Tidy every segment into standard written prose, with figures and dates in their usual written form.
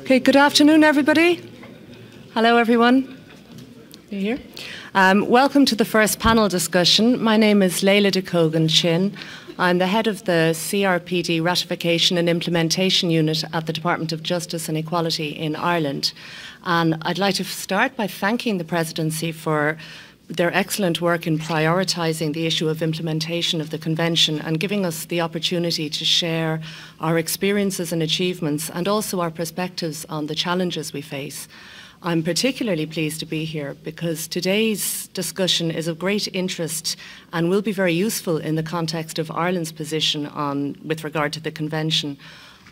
Okay, good afternoon, everybody. Hello, everyone. Are you here? Welcome to the first panel discussion. My name is Leila de Cogan-Chin. I'm the head of the CRPD Ratification and Implementation Unit at the Department of Justice and Equality in Ireland. And I'd like to start by thanking the Presidency for their excellent work in prioritising the issue of implementation of the Convention and giving us the opportunity to share our experiences and achievements and also our perspectives on the challenges we face. I'm particularly pleased to be here because today's discussion is of great interest and will be very useful in the context of Ireland's position with regard to the Convention.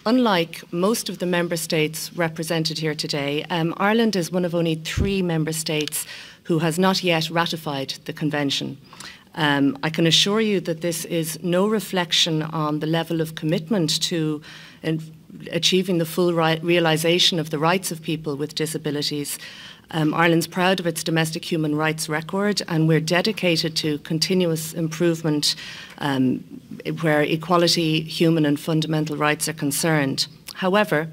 Unlike most of the member states represented here today, Ireland is one of only 3 member states who has not yet ratified the Convention. I can assure you that this is no reflection on the level of commitment to achieving the full realisation of the rights of people with disabilities. Ireland's proud of its domestic human rights record, and we're dedicated to continuous improvement where equality, human and fundamental rights are concerned. However,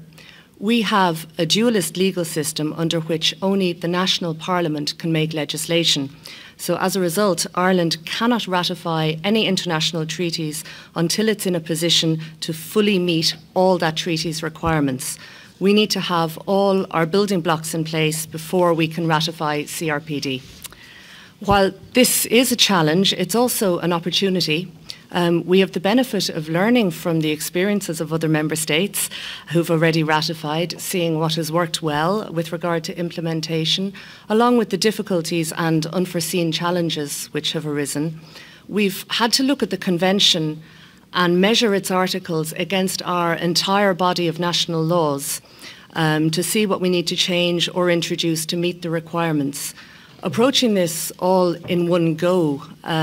we have a dualist legal system under which only the national parliament can make legislation. So as a result, Ireland cannot ratify any international treaties until it's in a position to fully meet all that treaty's requirements. We need to have all our building blocks in place before we can ratify CRPD. While this is a challenge, it's also an opportunity. We have the benefit of learning from the experiences of other member states who've already ratified, seeing what has worked well with regard to implementation, along with the difficulties and unforeseen challenges which have arisen. We've had to look at the Convention and measure its articles against our entire body of national laws to see what we need to change or introduce to meet the requirements. Approaching this all in one go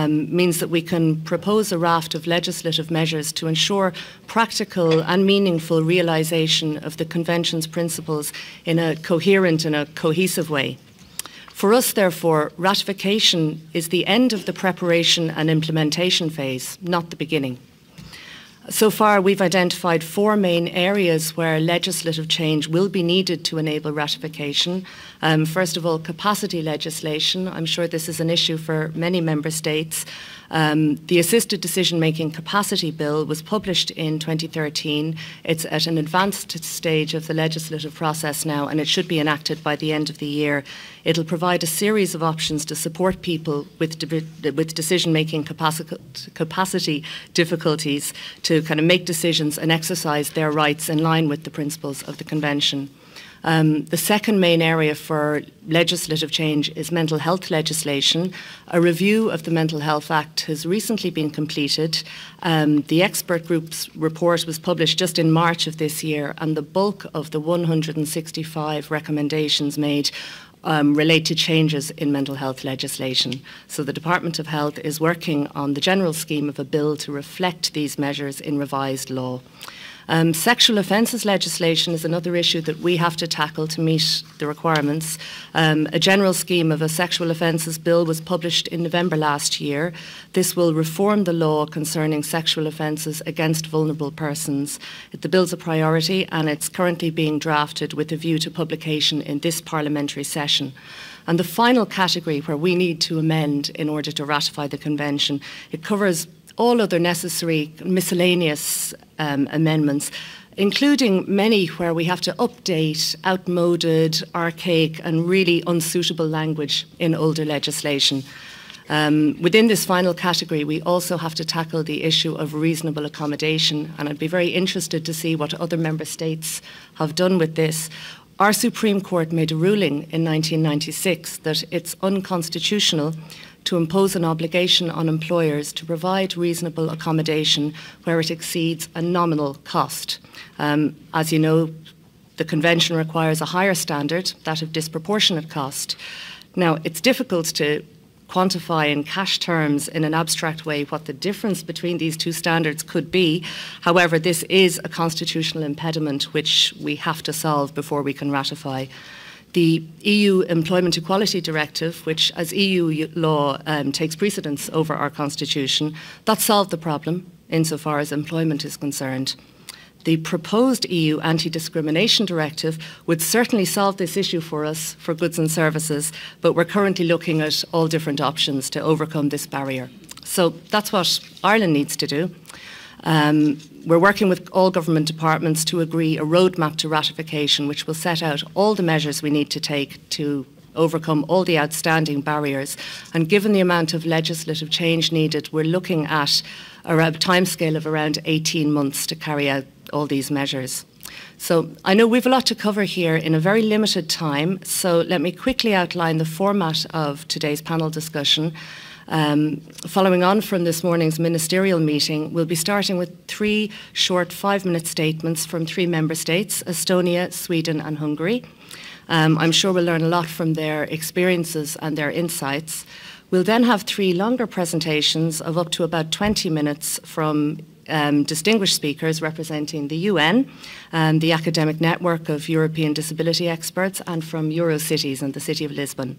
means that we can propose a raft of legislative measures to ensure practical and meaningful realisation of the Convention's principles in a coherent and a cohesive way. For us, therefore, ratification is the end of the preparation and implementation phase, not the beginning. So far, we've identified 4 main areas where legislative change will be needed to enable ratification. First of all, capacity legislation. I'm sure this is an issue for many member states. The Assisted Decision-Making Capacity Bill was published in 2013. It's at an advanced stage of the legislative process now, and it should be enacted by the end of the year. It'll provide a series of options to support people with decision-making capacity difficulties to kind of make decisions and exercise their rights in line with the principles of the Convention. The second main area for legislative change is mental health legislation. A review of the Mental Health Act has recently been completed. The expert group's report was published just in March of this year, and the bulk of the 165 recommendations made relate to changes in mental health legislation. So the Department of Health is working on the general scheme of a bill to reflect these measures in revised law. Sexual offences legislation is another issue that we have to tackle to meet the requirements. A general scheme of a sexual offences bill was published in November last year. This will reform the law concerning sexual offences against vulnerable persons. The bill's a priority and it's currently being drafted with a view to publication in this parliamentary session. And the final category where we need to amend in order to ratify the Convention, it covers all other necessary miscellaneous amendments, including many where we have to update outmoded, archaic and really unsuitable language in older legislation. Within this final category, we also have to tackle the issue of reasonable accommodation, and I'd be very interested to see what other member states have done with this. Our Supreme Court made a ruling in 1996 that it's unconstitutional to impose an obligation on employers to provide reasonable accommodation where it exceeds a nominal cost. As you know, the Convention requires a higher standard, that of disproportionate cost. Now, it's difficult to quantify in cash terms in an abstract way what the difference between these two standards could be. However, this is a constitutional impediment which we have to solve before we can ratify. The EU Employment Equality Directive, which as EU law takes precedence over our constitution, that solved the problem insofar as employment is concerned. the proposed EU Anti-Discrimination Directive would certainly solve this issue for us for goods and services, but we're currently looking at all different options to overcome this barrier. So that's what Ireland needs to do. We're working with all government departments to agree a roadmap to ratification, which will set out all the measures we need to take to overcome all the outstanding barriers. And given the amount of legislative change needed, we're looking at a timescale of around 18 months to carry out all these measures. So I know we've a lot to cover here in a very limited time, so let me quickly outline the format of today's panel discussion. Following on from this morning's ministerial meeting, we'll be starting with 3 short 5-minute statements from 3 member states, Estonia, Sweden and Hungary. I'm sure we'll learn a lot from their experiences and their insights. We'll then have 3 longer presentations of up to about 20 minutes from distinguished speakers representing the UN, the Academic Network of European Disability Experts, and from Eurocities and the City of Lisbon.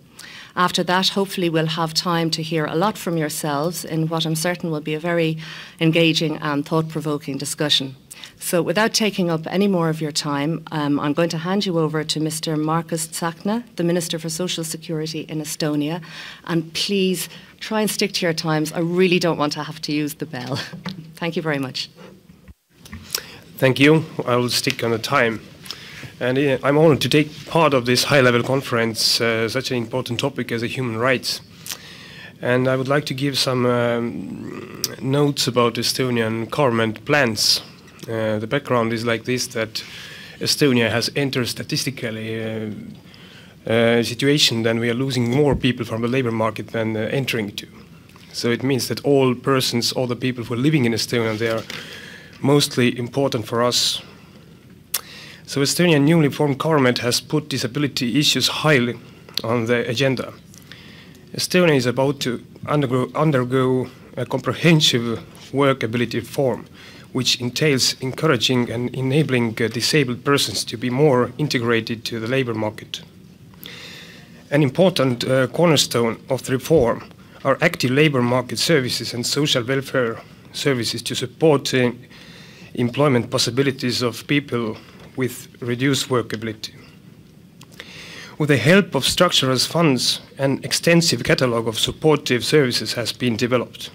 After that, hopefully we'll have time to hear a lot from yourselves in what I'm certain will be a very engaging and thought-provoking discussion. So without taking up any more of your time, I'm going to hand you over to Mr. Markus Tsahkna, the Minister for Social Security in Estonia. And please try and stick to your times. I really don't want to have to use the bell. Thank you very much. Thank you. I will stick on the time. And I'm honored to take part of this high-level conference, such an important topic as human rights. And I would like to give some notes about Estonian government plans. The background is like this, that Estonia has entered statistically a situation that we are losing more people from the labor market than entering to. So it means that all persons, all the people who are living in Estonia, they are mostly important for us. So Estonian newly formed government has put disability issues highly on the agenda. Estonia is about to undergo a comprehensive workability reform, which entails encouraging and enabling disabled persons to be more integrated to the labor market. An important cornerstone of the reform are active labor market services and social welfare services to support employment possibilities of people with reduced workability. With the help of structural funds, an extensive catalogue of supportive services has been developed.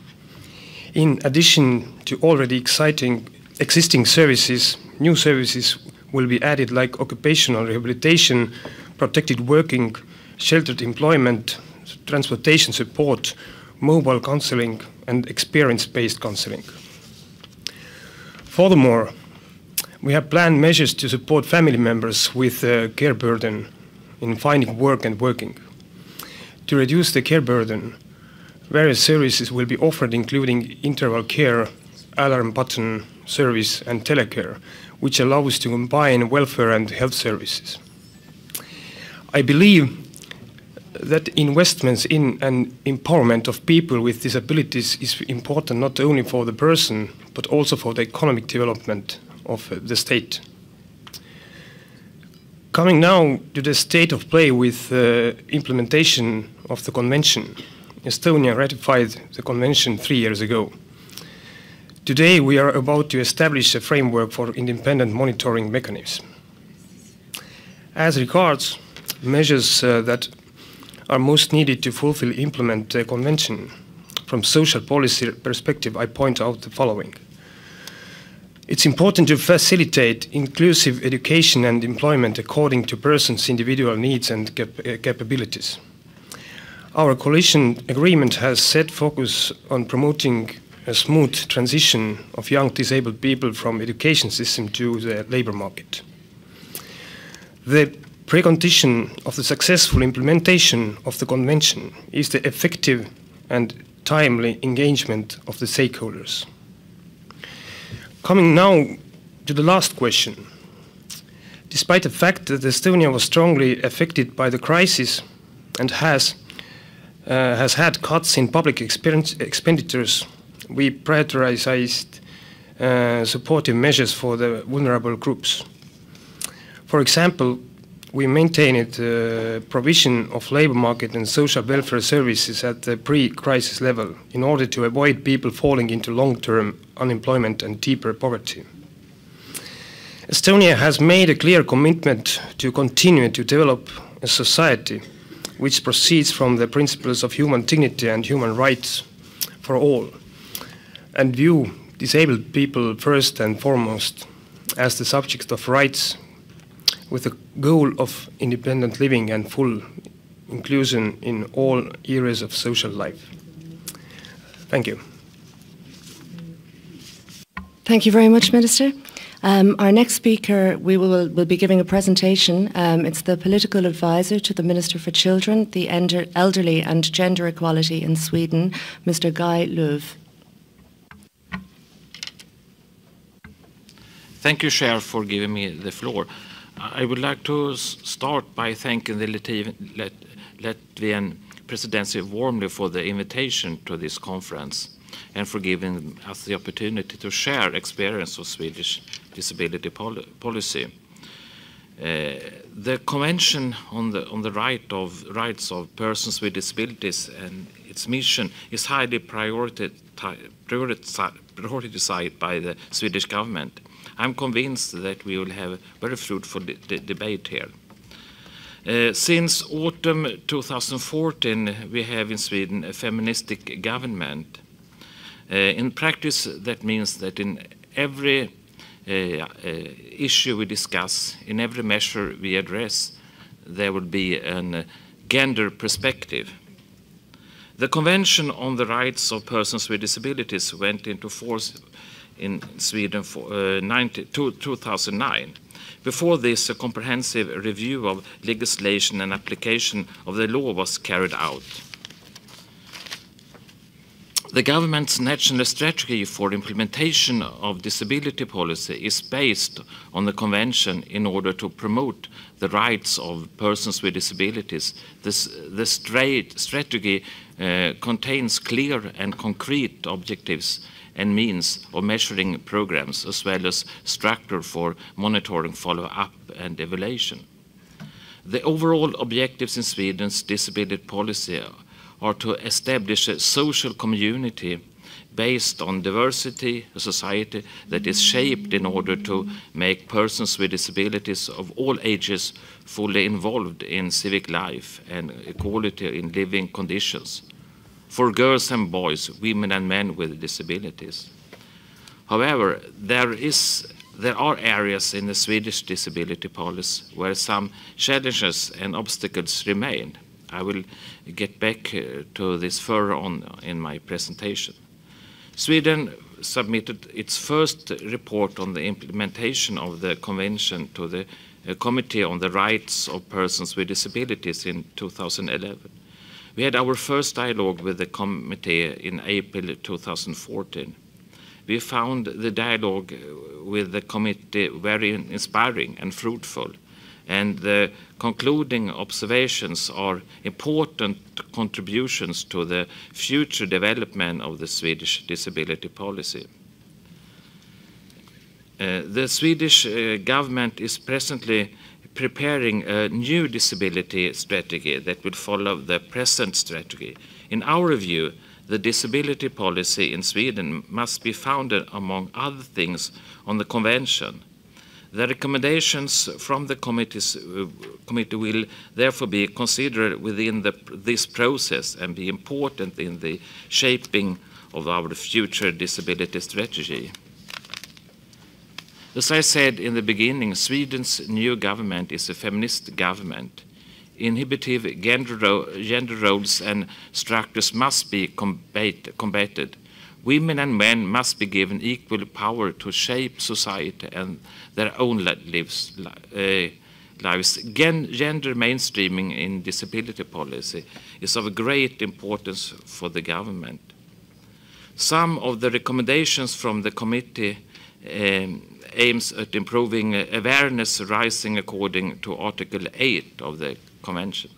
In addition to already existing services, new services will be added, like occupational rehabilitation, protected working, sheltered employment, transportation support, mobile counseling, and experience-based counseling. Furthermore, we have planned measures to support family members with care burden in finding work and working. To reduce the care burden, various services will be offered, including interval care, alarm button service, and telecare, which allows to combine welfare and health services. I believe that investments in and empowerment of people with disabilities is important not only for the person, but also for the economic development of the state. Coming now to the state of play with implementation of the convention. Estonia ratified the convention 3 years ago. Today we are about to establish a framework for independent monitoring mechanism. As regards measures that are most needed to implement the convention, from social policy perspective, I point out the following. It's important to facilitate inclusive education and employment according to persons' individual needs and capabilities. Our coalition agreement has set focus on promoting a smooth transition of young disabled people from education system to the labor market. The precondition of the successful implementation of the convention is the effective and timely engagement of the stakeholders. Coming now to the last question. Despite the fact that Estonia was strongly affected by the crisis and has had cuts in public expenditures, we prioritized supportive measures for the vulnerable groups. For example, we maintained the provision of labor market and social welfare services at the pre-crisis level in order to avoid people falling into long-term unemployment and deeper poverty. Estonia has made a clear commitment to continue to develop a society which proceeds from the principles of human dignity and human rights for all, and view disabled people first and foremost as the subject of rights with the goal of independent living and full inclusion in all areas of social life. Thank you. Thank you very much, Minister. Our next speaker, we will be giving a presentation. It's the political advisor to the Minister for Children, the Elderly and Gender Equality in Sweden, Mr. Guy Lööf. Thank you, Chair, for giving me the floor. I would like to start by thanking the Latvian presidency warmly for the invitation to this conference and for giving us the opportunity to share experience of Swedish disability policy. The Convention on the Rights of Persons with Disabilities and its mission is highly prioritized by the Swedish government. I'm convinced that we will have a very fruitful debate here. Since autumn 2014, we have in Sweden a feministic government. In practice, that means that in every issue we discuss, in every measure we address, there will be a gender perspective. The Convention on the Rights of Persons with Disabilities went into force in Sweden for 2009. Before this, a comprehensive review of legislation and application of the law was carried out. The government's national strategy for implementation of disability policy is based on the Convention in order to promote the rights of persons with disabilities. The strategy contains clear and concrete objectives and means of measuring programs, as well as structure for monitoring, follow-up, and evaluation. The overall objectives in Sweden's disability policy are to establish a social community based on diversity, a society that is shaped in order to make persons with disabilities of all ages fully involved in civic life and equality in living conditions for girls and boys, women and men with disabilities. However, there are areas in the Swedish disability policy where some challenges and obstacles remain. I will get back to this further on in my presentation. Sweden submitted its first report on the implementation of the Convention to the Committee on the Rights of Persons with Disabilities in 2011. We had our first dialogue with the committee in April 2014. We found the dialogue with the committee very inspiring and fruitful, and the concluding observations are important contributions to the future development of the Swedish disability policy. The Swedish government is presently preparing a new disability strategy that will follow the present strategy. In our view, the disability policy in Sweden must be founded, among other things, on the Convention. The recommendations from the committee will therefore be considered within this process and be important in the shaping of our future disability strategy. As I said in the beginning, Sweden's new government is a feminist government. Inhibitive gender roles and structures must be combated. Women and men must be given equal power to shape society and their own lives. Gender mainstreaming in disability policy is of great importance for the government. Some of the recommendations from the committee aims at improving awareness rising according to Article 8 of the Convention.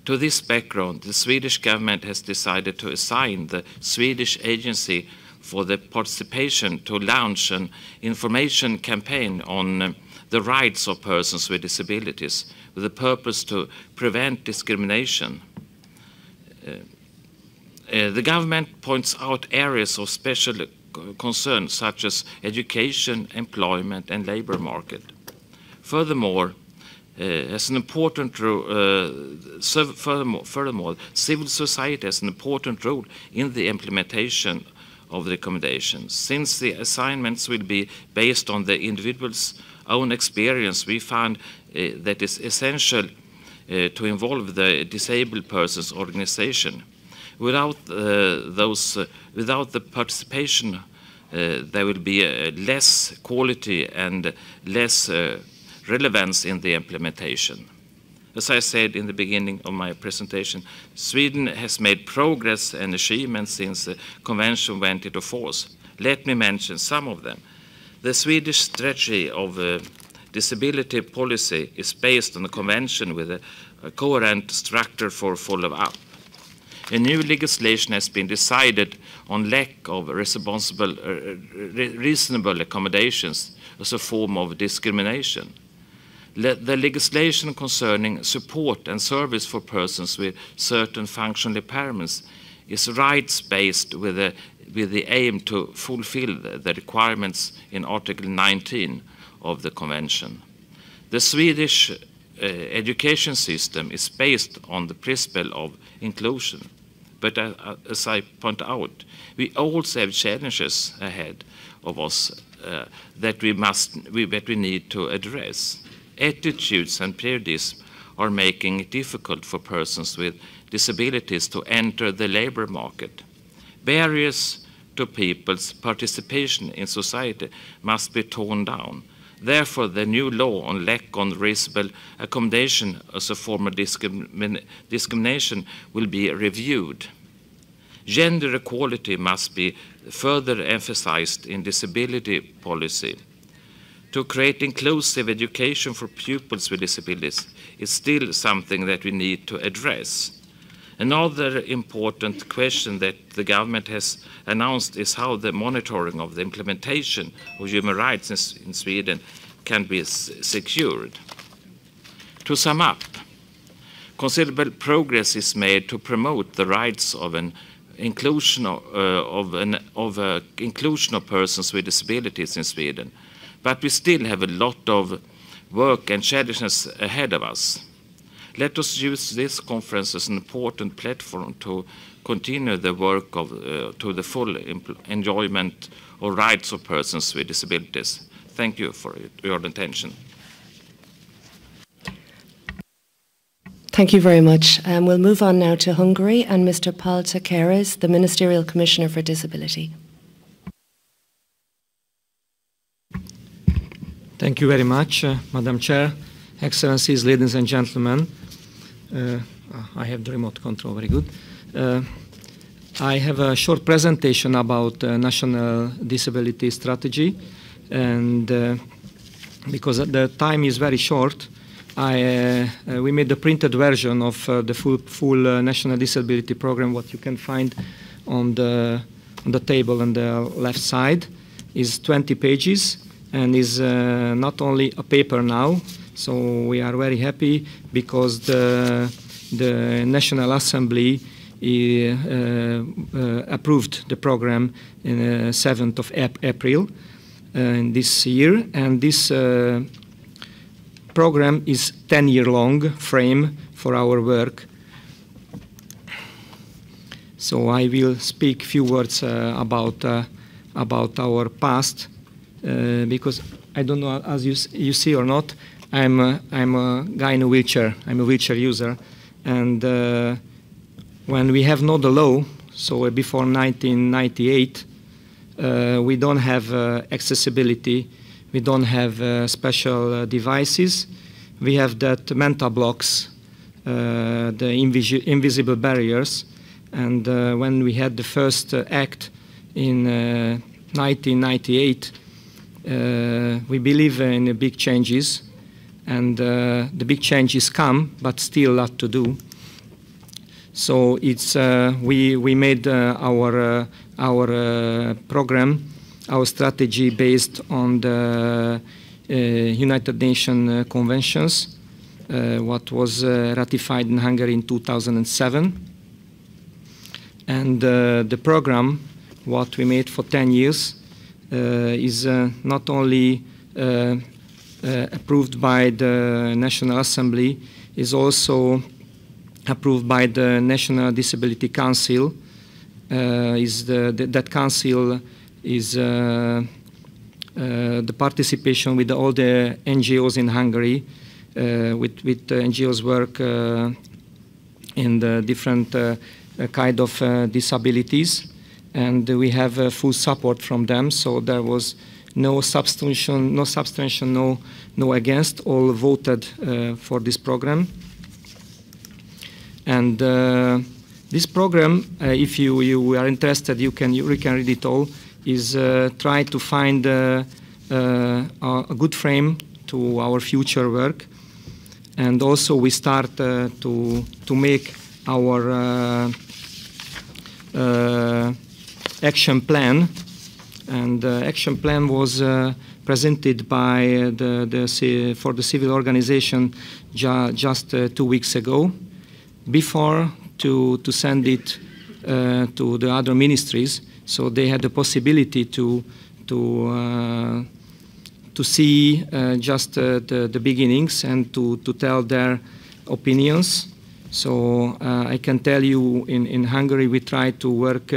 To this background, the Swedish government has decided to assign the Swedish Agency for the Participation to launch an information campaign on the rights of persons with disabilities with the purpose to prevent discrimination. The government points out areas of special concerns such as education, employment, and labor market. Furthermore, civil society has an important role in the implementation of the recommendations. Since the assignments will be based on the individual's own experience, we found that it's essential to involve the disabled person's organization. Without the participation, there will be less quality and less relevance in the implementation. As I said in the beginning of my presentation, Sweden has made progress and achievements since the Convention went into force. Let me mention some of them. The Swedish strategy of disability policy is based on the Convention with a coherent structure for follow-up. A new legislation has been decided on lack of reasonable accommodations as a form of discrimination. The legislation concerning support and service for persons with certain functional impairments is rights-based with the aim to fulfill the requirements in Article 19 of the Convention. The Swedish education system is based on the principle of inclusion. But as I point out, we also have challenges ahead of us that we need to address. Attitudes and prejudice are making it difficult for persons with disabilities to enter the labor market. Barriers to people's participation in society must be torn down. Therefore, the new law on lack of reasonable accommodation as a form of discrimination will be reviewed. Gender equality must be further emphasized in disability policy. To create inclusive education for pupils with disabilities is still something that we need to address. Another important question that the government has announced is how the monitoring of the implementation of human rights in Sweden can be secured. To sum up, considerable progress is made to promote the rights of an inclusion inclusion of persons with disabilities in Sweden, but we still have a lot of work and challenges ahead of us. Let us use this conference as an important platform to continue the work to the full enjoyment of rights of persons with disabilities. Thank you for your attention. Thank you very much. We'll move on now to Hungary and Mr. Pál Takares, the Ministerial Commissioner for Disability. Thank you very much, Madam Chair, Excellencies, ladies and gentlemen. I have the remote control, very good. I have a short presentation about National Disability Strategy, and because the time is very short, we made the printed version of the full National Disability Program. What you can find on the table on the left side is 20 pages. And is not only a paper now, so we are very happy because the National Assembly approved the program in 7th of April in this year, and this program is 10-year-long frame for our work. So I will speak few words about our past. Because I don't know, as you see or not, I'm a guy in a wheelchair. I'm a wheelchair user, and when we have not the law, so before 1998, we don't have accessibility. We don't have special devices. We have that mental blocks, the invisible barriers, and when we had the first act in 1998. We believe in big changes, and the big changes come, but still a lot to do. So it's we made our program, our strategy based on the United Nations conventions, what was ratified in Hungary in 2007, and the program what we made for 10 years is not only approved by the National Assembly, is also approved by the National Disability Council. That council is the participation with all the NGOs in Hungary, with NGOs work in the different kind of disabilities, and we have full support from them. So there was no substantial, no against. All voted for this program. And this program, if you are interested, you can read it all. Is try to find a good frame to our future work, and also we start to make our action plan. And the action plan was presented by for the civil organization just 2 weeks ago, before to send it to the other ministries, so they had the possibility to see just the beginnings and to tell their opinions. So I can tell you, in Hungary we try to work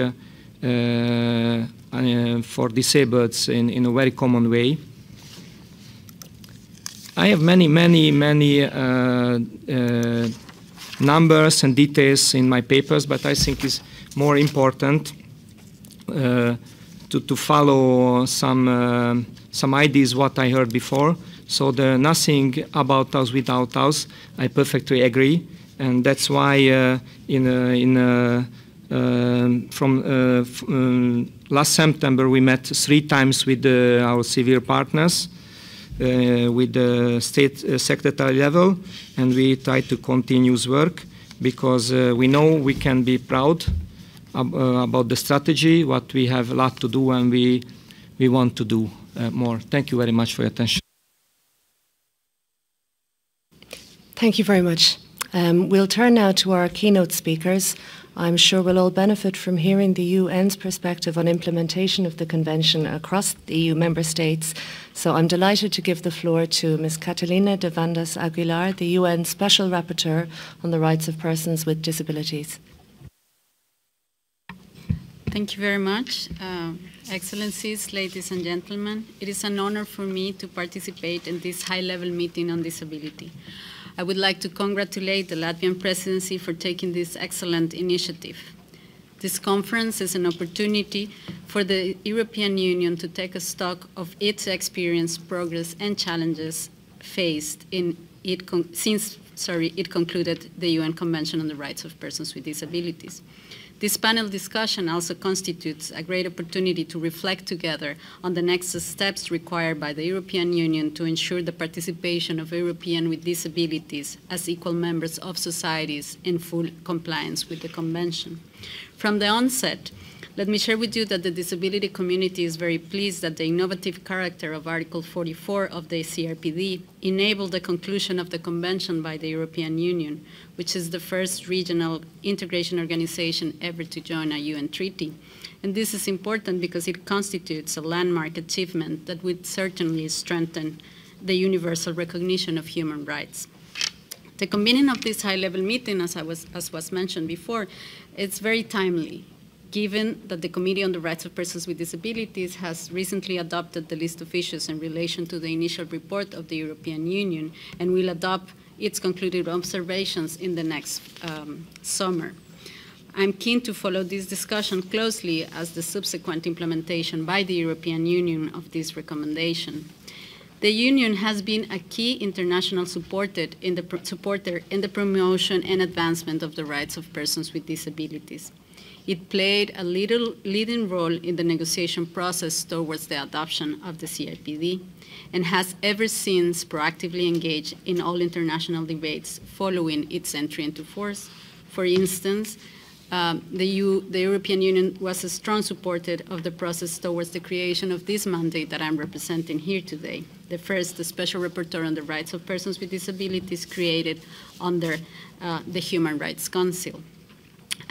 for disabled in a very common way. I have many numbers and details in my papers, but I think it's more important to follow some ideas what I heard before. So the nothing about us without us, I perfectly agree, and that's why from last September we met 3 times with our civil partners, with the state secretary level, and we try to continue work, because we know we can be proud about the strategy, what we have a lot to do, and we want to do more. Thank you very much for your attention. Thank you very much. We'll turn now to our keynote speakers. I'm sure we'll all benefit from hearing the UN's perspective on implementation of the Convention across the EU member states. So I'm delighted to give the floor to Ms. Catalina de Vandas Aguilar, the UN Special Rapporteur on the Rights of Persons with Disabilities. Thank you very much. Excellencies, ladies and gentlemen, it is an honor for me to participate in this high-level meeting on disability. I would like to congratulate the Latvian presidency for taking this excellent initiative. This conference is an opportunity for the European Union to take a stock of its experience, progress, and challenges faced since it concluded the UN Convention on the Rights of Persons with Disabilities. This panel discussion also constitutes a great opportunity to reflect together on the next steps required by the European Union to ensure the participation of Europeans with disabilities as equal members of societies in full compliance with the Convention. From the onset, let me share with you that the disability community is very pleased that the innovative character of Article 44 of the CRPD enabled the conclusion of the Convention by the European Union, which is the first regional integration organization ever to join a UN treaty. And this is important because it constitutes a landmark achievement that would certainly strengthen the universal recognition of human rights. The convening of this high-level meeting, as was mentioned before, it's very timely, given that the Committee on the Rights of Persons with Disabilities has recently adopted the list of issues in relation to the initial report of the European Union and will adopt its concluded observations in the next summer. I'm keen to follow this discussion closely as the subsequent implementation by the European Union of this recommendation. The Union has been a key international supporter in the promotion and advancement of the rights of persons with disabilities. It played a leading role in the negotiation process towards the adoption of the CRPD and has ever since proactively engaged in all international debates following its entry into force. For instance, the European Union was a strong supporter of the process towards the creation of this mandate that I'm representing here today, the first Special Rapporteur on the Rights of Persons with Disabilities created under the Human Rights Council.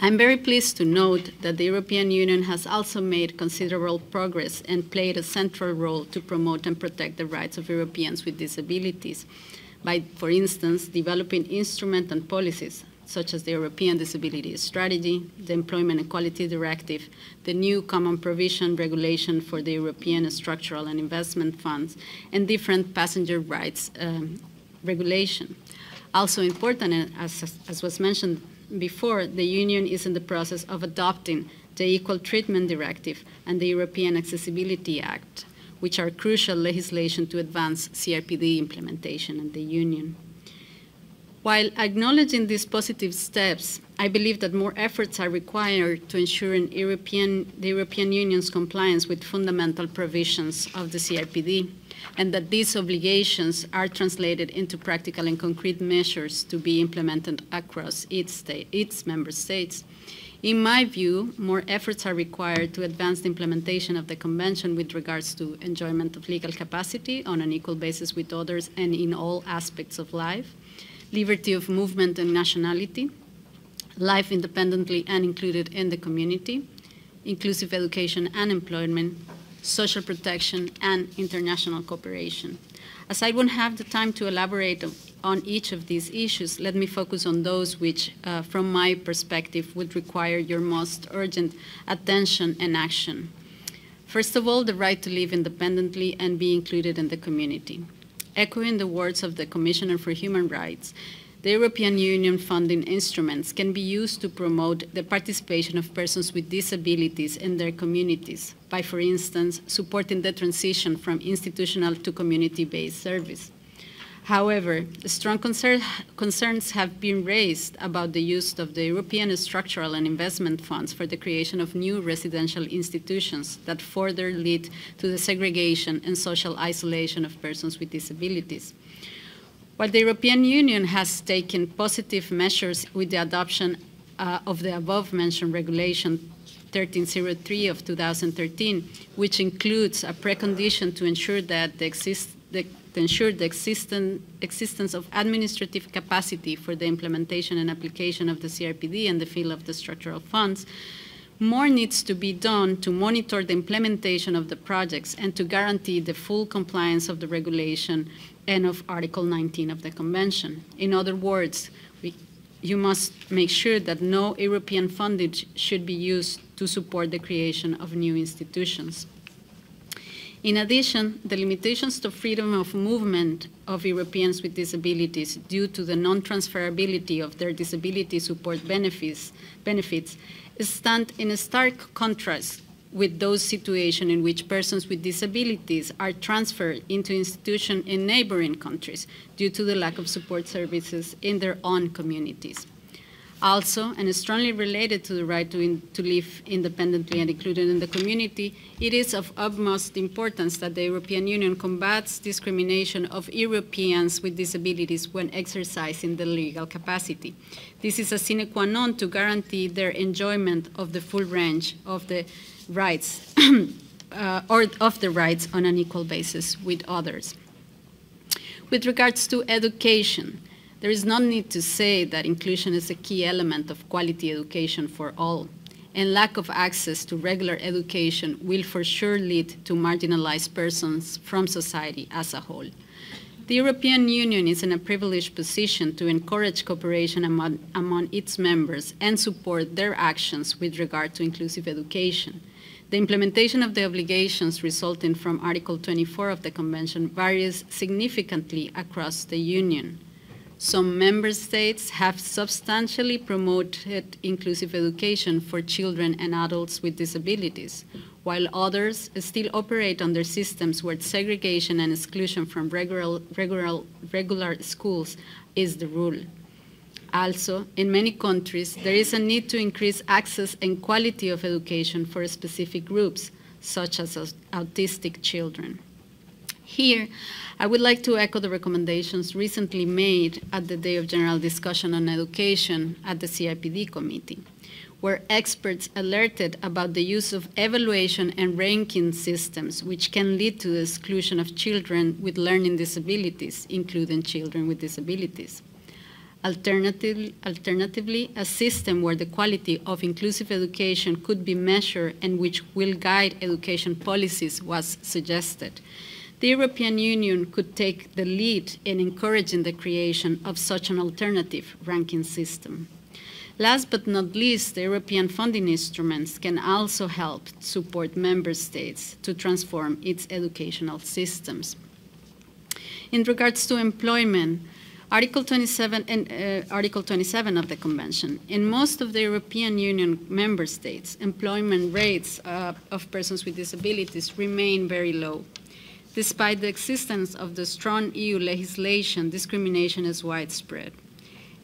I'm very pleased to note that the European Union has also made considerable progress and played a central role to promote and protect the rights of Europeans with disabilities by, for instance, developing instruments and policies such as the European Disability Strategy, the Employment Equality Directive, the new Common Provision Regulation for the European Structural and Investment Funds, and different passenger rights regulation. Also important, as was mentioned before, the Union is in the process of adopting the Equal Treatment Directive and the European Accessibility Act, which are crucial legislation to advance CRPD implementation in the Union. While acknowledging these positive steps, I believe that more efforts are required to ensure the European Union's compliance with fundamental provisions of the CRPD, and that these obligations are translated into practical and concrete measures to be implemented across its member states. In my view, more efforts are required to advance the implementation of the Convention with regards to enjoyment of legal capacity on an equal basis with others and in all aspects of life, liberty of movement and nationality, life independently and included in the community, inclusive education and employment, social protection, and international cooperation. As I won't have the time to elaborate on each of these issues, let me focus on those which, from my perspective, would require your most urgent attention and action. First of all, the right to live independently and be included in the community. Echoing the words of the Commissioner for Human Rights, the European Union funding instruments can be used to promote the participation of persons with disabilities in their communities by, for instance, supporting the transition from institutional to community-based service. However, strong concerns have been raised about the use of the European structural and investment funds for the creation of new residential institutions that further lead to the segregation and social isolation of persons with disabilities. While the European Union has taken positive measures with the adoption of the above-mentioned Regulation 1303 of 2013, which includes a precondition to ensure that the existence of administrative capacity for the implementation and application of the CRPD in the field of the structural funds, more needs to be done to monitor the implementation of the projects and to guarantee the full compliance of the regulation and of Article 19 of the Convention. In other words, you must make sure that no European funding should be used to support the creation of new institutions. In addition, the limitations to freedom of movement of Europeans with disabilities due to the non-transferability of their disability support benefits stand in a stark contrast with those situations in which persons with disabilities are transferred into institutions in neighboring countries due to the lack of support services in their own communities. Also, and strongly related to the right to live independently and included in the community, it is of utmost importance that the European Union combats discrimination of Europeans with disabilities when exercising the legal capacity. This is a sine qua non to guarantee their enjoyment of the full range of the rights or of the rights on an equal basis with others. With regards to education, there is no need to say that inclusion is a key element of quality education for all, and lack of access to regular education will for sure lead to marginalized persons from society as a whole. The European Union is in a privileged position to encourage cooperation among its members and support their actions with regard to inclusive education. The implementation of the obligations resulting from Article 24 of the Convention varies significantly across the Union. Some member states have substantially promoted inclusive education for children and adults with disabilities, while others still operate under systems where segregation and exclusion from regular schools is the rule. Also, in many countries, there is a need to increase access and quality of education for specific groups, such as autistic children. Here, I would like to echo the recommendations recently made at the Day of General Discussion on Education at the CRPD Committee, where experts alerted about the use of evaluation and ranking systems which can lead to the exclusion of children with learning disabilities, including children with disabilities. Alternatively, a system where the quality of inclusive education could be measured and which will guide education policies was suggested. The European Union could take the lead in encouraging the creation of such an alternative ranking system. Last but not least, the European funding instruments can also help support member states to transform its educational systems. In regards to employment, Article 27 of the Convention. In most of the European Union member states, employment rates of persons with disabilities remain very low. Despite the existence of the strong EU legislation, discrimination is widespread.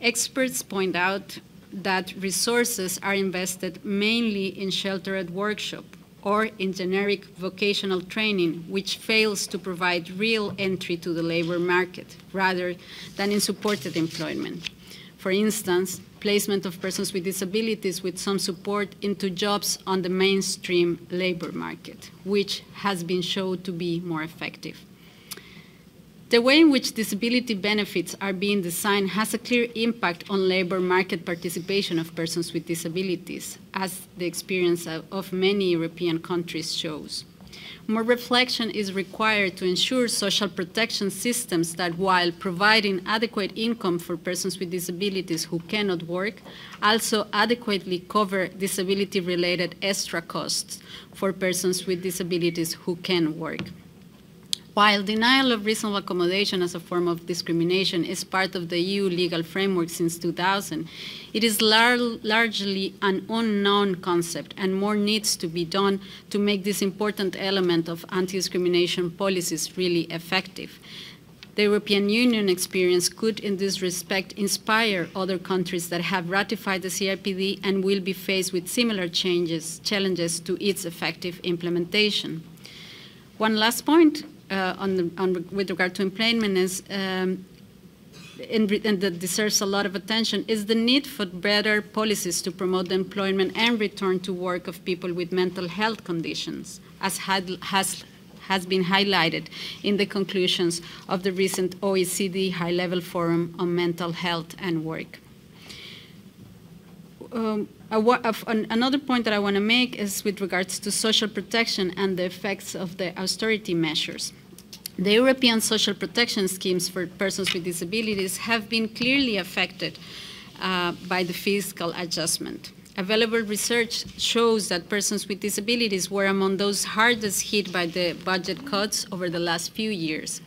Experts point out that resources are invested mainly in sheltered workshop or in generic vocational training, which fails to provide real entry to the labor market, rather than in supported employment. For instance, placement of persons with disabilities with some support into jobs on the mainstream labor market, which has been shown to be more effective. The way in which disability benefits are being designed has a clear impact on labor market participation of persons with disabilities, as the experience of many European countries shows. More reflection is required to ensure social protection systems that, while providing adequate income for persons with disabilities who cannot work, also adequately cover disability-related extra costs for persons with disabilities who can work. While denial of reasonable accommodation as a form of discrimination is part of the EU legal framework since 2000, it is largely an unknown concept, and more needs to be done to make this important element of anti-discrimination policies really effective. The European Union experience could, in this respect, inspire other countries that have ratified the CRPD and will be faced with similar challenges to its effective implementation. One last point with regard to employment is, and that deserves a lot of attention, is the need for better policies to promote the employment and return to work of people with mental health conditions, as has been highlighted in the conclusions of the recent OECD High-Level Forum on Mental Health and Work. Another point that I want to make is with regards to social protection and the effects of the austerity measures. The European social protection schemes for persons with disabilities have been clearly affected by the fiscal adjustment. Available research shows that persons with disabilities were among those hardest hit by the budget cuts over the last few years.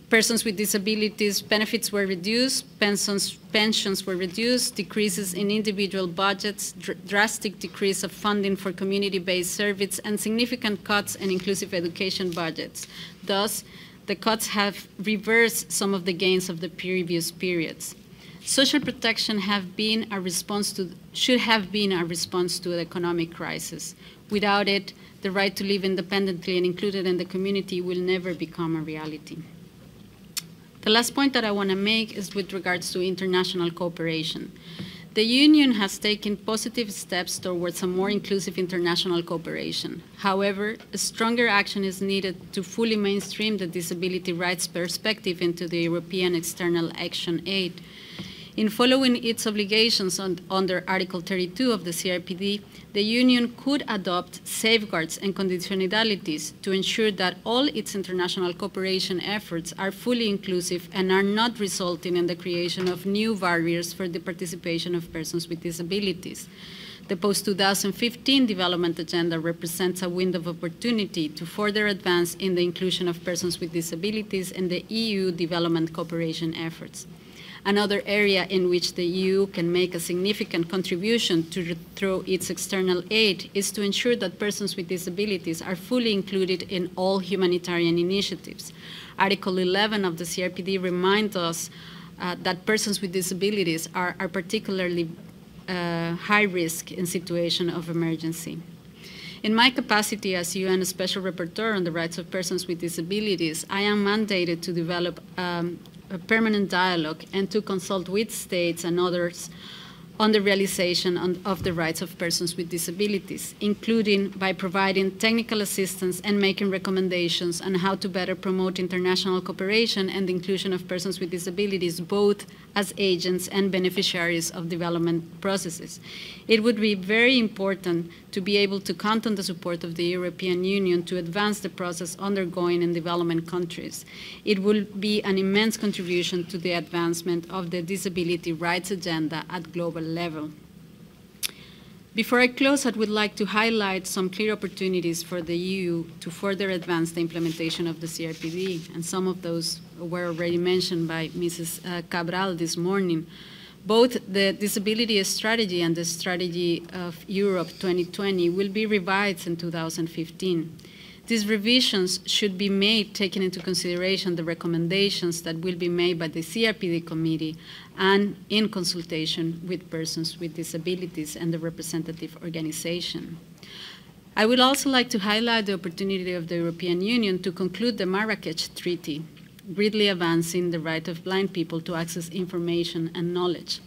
Persons with disabilities benefits were reduced, pensions were reduced, decreases in individual budgets, drastic decrease of funding for community-based services, and significant cuts in inclusive education budgets. Thus, the cuts have reversed some of the gains of the previous periods. Social protection should have been a response to the economic crisis. Without it, the right to live independently and included in the community will never become a reality. The last point that I want to make is with regards to international cooperation. The Union has taken positive steps towards a more inclusive international cooperation. However, a stronger action is needed to fully mainstream the disability rights perspective into the European External Action Aid. In following its obligations under Article 32 of the CRPD, the Union could adopt safeguards and conditionalities to ensure that all its international cooperation efforts are fully inclusive and are not resulting in the creation of new barriers for the participation of persons with disabilities. The post-2015 development agenda represents a window of opportunity to further advance in the inclusion of persons with disabilities in the EU development cooperation efforts. Another area in which the EU can make a significant contribution through its external aid is to ensure that persons with disabilities are fully included in all humanitarian initiatives. Article 11 of the CRPD reminds us that persons with disabilities are particularly high risk in situations of emergency. In my capacity as UN Special Rapporteur on the Rights of Persons with Disabilities, I am mandated to develop a permanent dialogue and to consult with states and others on the realization of the rights of persons with disabilities, including by providing technical assistance and making recommendations on how to better promote international cooperation and the inclusion of persons with disabilities, both as agents and beneficiaries of development processes. It would be very important to be able to count on the support of the European Union to advance the process undergoing in development countries. It will be an immense contribution to the advancement of the disability rights agenda at global level. Before I close, I would like to highlight some clear opportunities for the EU to further advance the implementation of the CRPD, and some of those were already mentioned by Mrs. Cabral this morning. Both the disability strategy and the strategy of Europe 2020 will be revised in 2015. These revisions should be made taking into consideration the recommendations that will be made by the CRPD committee and in consultation with persons with disabilities and the representative organization. I would also like to highlight the opportunity of the European Union to conclude the Marrakech Treaty, greatly advancing the right of blind people to access information and knowledge.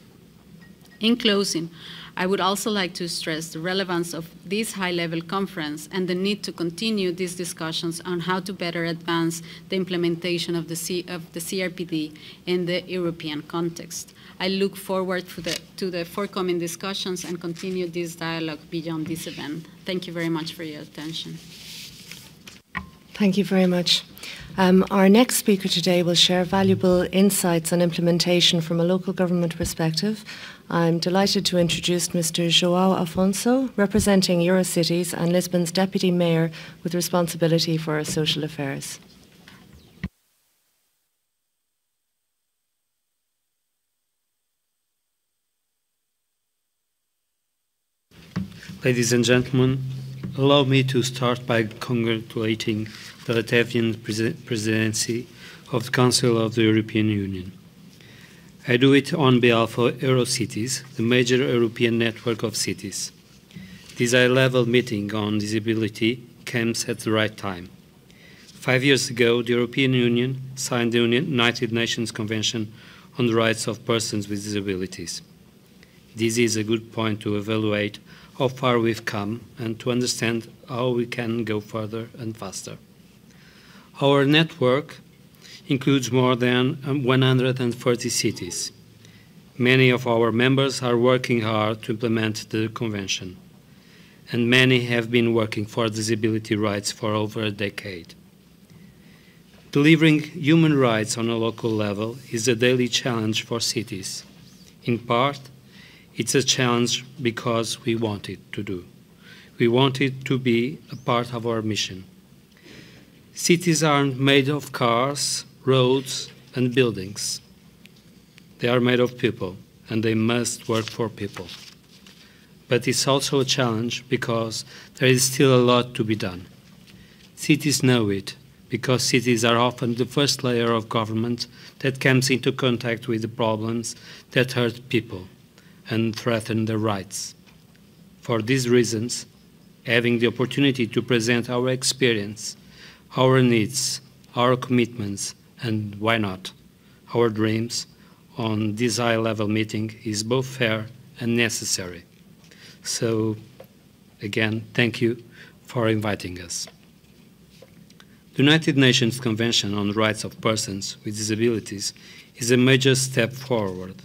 In closing, I would also like to stress the relevance of this high-level conference and the need to continue these discussions on how to better advance the implementation of the CRPD in the European context. I look forward to the forthcoming discussions and continue this dialogue beyond this event. Thank you very much for your attention. Thank you very much. Our next speaker today will share valuable insights on implementation from a local government perspective. I'm delighted to introduce Mr. João Afonso, representing Eurocities and Lisbon's Deputy Mayor with responsibility for social affairs. Ladies and gentlemen, allow me to start by congratulating the Latvian presidency of the Council of the European Union. I do it on behalf of Eurocities, the major European network of cities. This high-level meeting on disability comes at the right time. 5 years ago, the European Union signed the United Nations Convention on the Rights of Persons with Disabilities. This is a good point to evaluate how far we've come and to understand how we can go further and faster. Our network includes more than 130 cities. Many of our members are working hard to implement the Convention, and many have been working for disability rights for over a decade. Delivering human rights on a local level is a daily challenge for cities. In part, it's a challenge because we want it to do. We want it to be a part of our mission. Cities aren't made of cars, roads, and buildings. They are made of people, and they must work for people. But it's also a challenge because there is still a lot to be done. Cities know it, because cities are often the first layer of government that comes into contact with the problems that hurt people and threaten their rights. For these reasons, having the opportunity to present our experience, our needs, our commitments, and why not, our dreams on this high-level meeting is both fair and necessary. So, again, thank you for inviting us. The United Nations Convention on the Rights of Persons with Disabilities is a major step forward,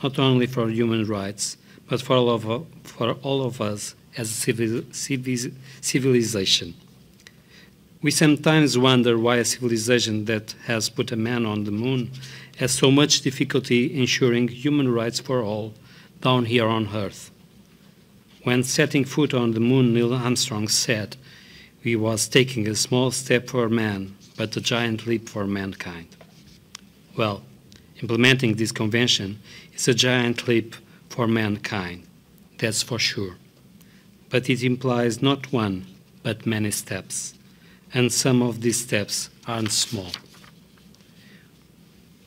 not only for human rights, but for all of us as a civilization. We sometimes wonder why a civilization that has put a man on the moon has so much difficulty ensuring human rights for all down here on Earth. When setting foot on the moon, Neil Armstrong said he was taking a small step for man, but a giant leap for mankind. Well, implementing this convention is a giant leap for mankind, that's for sure. But it implies not one, but many steps. And some of these steps aren't small.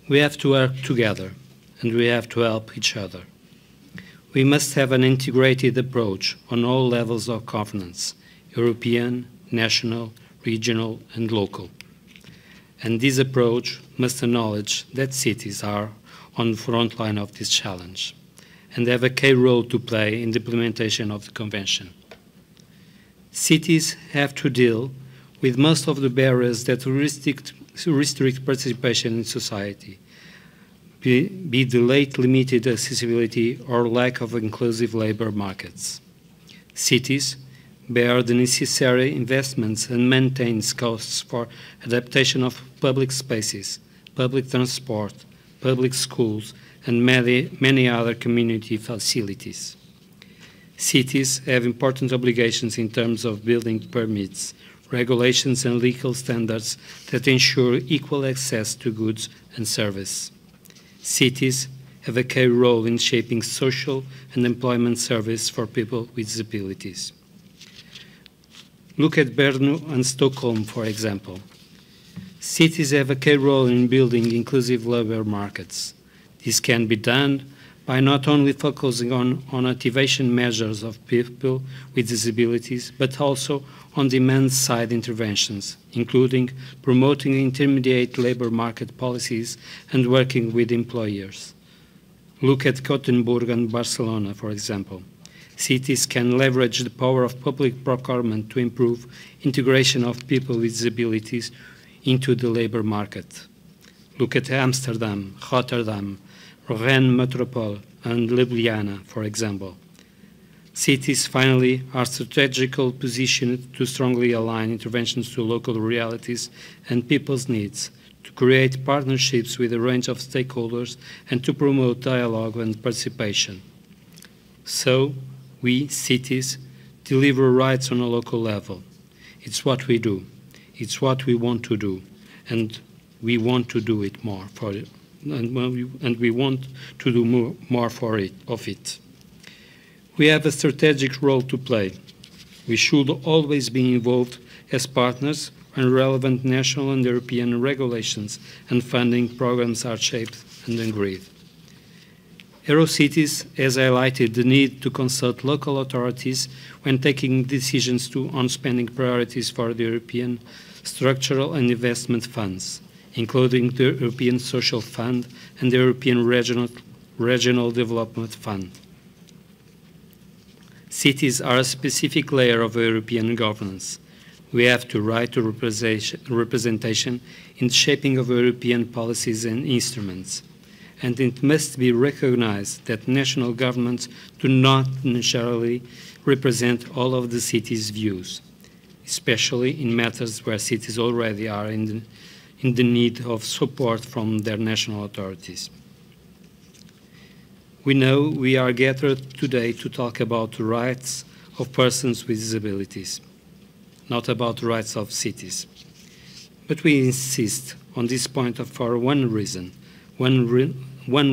We have to work together, and we have to help each other. We must have an integrated approach on all levels of governance, European, national, regional, and local. And this approach must acknowledge that cities are on the front line of this challenge, and have a key role to play in the implementation of the Convention. Cities have to deal with most of the barriers that restrict participation in society, be the late limited accessibility or lack of inclusive labor markets. Cities bear the necessary investments and maintain costs for adaptation of public spaces, public transport, public schools, and many other community facilities. Cities have important obligations in terms of building permits, regulations and legal standards that ensure equal access to goods and service. Cities have a key role in shaping social and employment service for people with disabilities. Look at Brno and Stockholm, for example. Cities have a key role in building inclusive labor markets. This can be done by not only focusing on activation measures of people with disabilities, but also on demand-side interventions, including promoting intermediate labor market policies and working with employers. Look at Gothenburg and Barcelona, for example. Cities can leverage the power of public procurement to improve integration of people with disabilities into the labor market. Look at Amsterdam, Rotterdam, Rennes Metropole, and Ljubljana, for example. Cities, finally, are strategically positioned to strongly align interventions to local realities and people's needs, to create partnerships with a range of stakeholders, and to promote dialogue and participation. So, we, cities, deliver rights on a local level. It's what we do. It's what we want to do. And we want to do it more for it. And we want to do more for it, of it. We have a strategic role to play. We should always be involved as partners when relevant national and European regulations and funding programs are shaped and agreed. Eurocities has highlighted the need to consult local authorities when taking decisions on spending priorities for the European structural and investment funds, including the European Social Fund and the European Regional Development Fund. Cities are a specific layer of European governance. We have to right to representation in the shaping of European policies and instruments. And it must be recognized that national governments do not necessarily represent all of the city's views, especially in matters where cities already are in the need of support from their national authorities. We know we are gathered today to talk about the rights of persons with disabilities, not about the rights of cities. But we insist on this point for one reason, one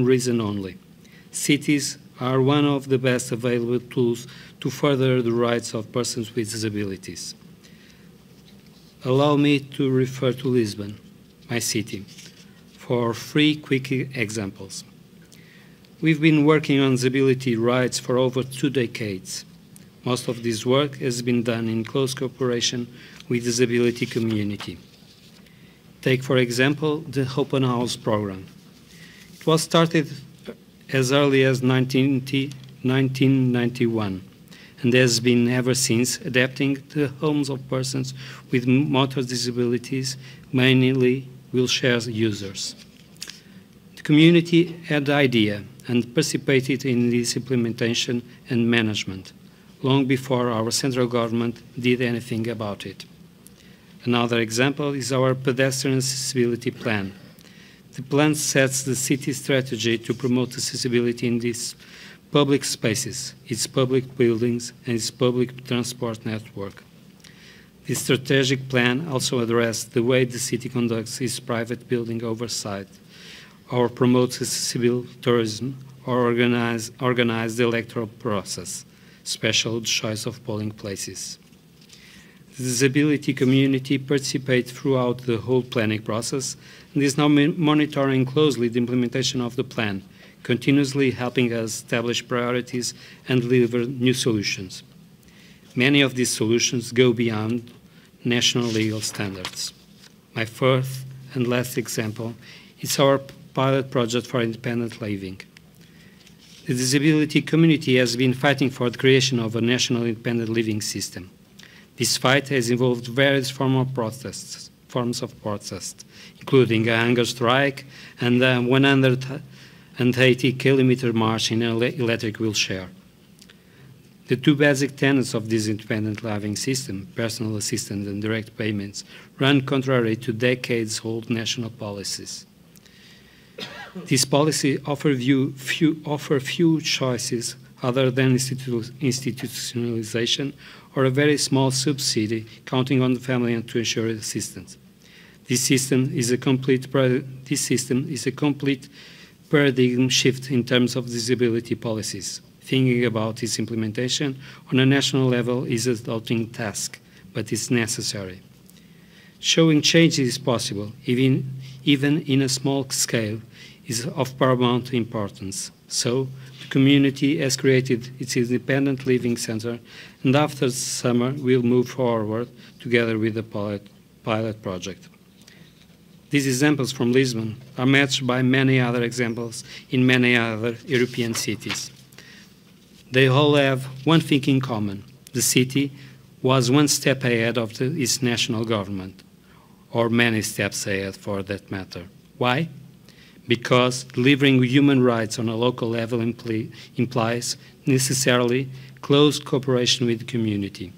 reason only. Cities are one of the best available tools to further the rights of persons with disabilities. Allow me to refer to Lisbon, my city, for 3 quick examples. We've been working on disability rights for over 2 decades. Most of this work has been done in close cooperation with the disability community. Take, for example, the Open House program. It was started as early as 1991 and has been ever since adapting the homes of persons with motor disabilities, mainly wheelchair users. The community had the idea and participated in its implementation and management, long before our central government did anything about it. Another example is our Pedestrian Accessibility Plan. The plan sets the city's strategy to promote accessibility in these public spaces, its public buildings, and its public transport network. This strategic plan also addressed the way the city conducts its private building oversight, or promotes accessible tourism, or organize the electoral process, special choice of polling places. The disability community participates throughout the whole planning process and is now monitoring closely the implementation of the plan, continuously helping us establish priorities and deliver new solutions. Many of these solutions go beyond national legal standards. My fourth and last example is our pilot project for independent living. the disability community has been fighting for the creation of a national independent living system. This fight has involved various forms of protest, including a hunger strike and a 180-kilometer march in an electric wheelchair. The two basic tenets of this independent living system, personal assistance and direct payments, run contrary to decades-old national policies. These policies offer few choices other than institutionalization or a very small subsidy counting on the family and to ensure assistance. This system is a complete paradigm shift in terms of disability policies. Thinking about its implementation on a national level is a daunting task, but it's necessary. Showing change is possible, even in a small scale, is of paramount importance. So, the community has created its independent living center, and after summer, we'll move forward together with the pilot project. These examples from Lisbon are matched by many other examples in many other European cities. They all have one thing in common. The city was one step ahead of its national government, or many steps ahead for that matter. Why? Because delivering human rights on a local level implies necessarily close cooperation with the community.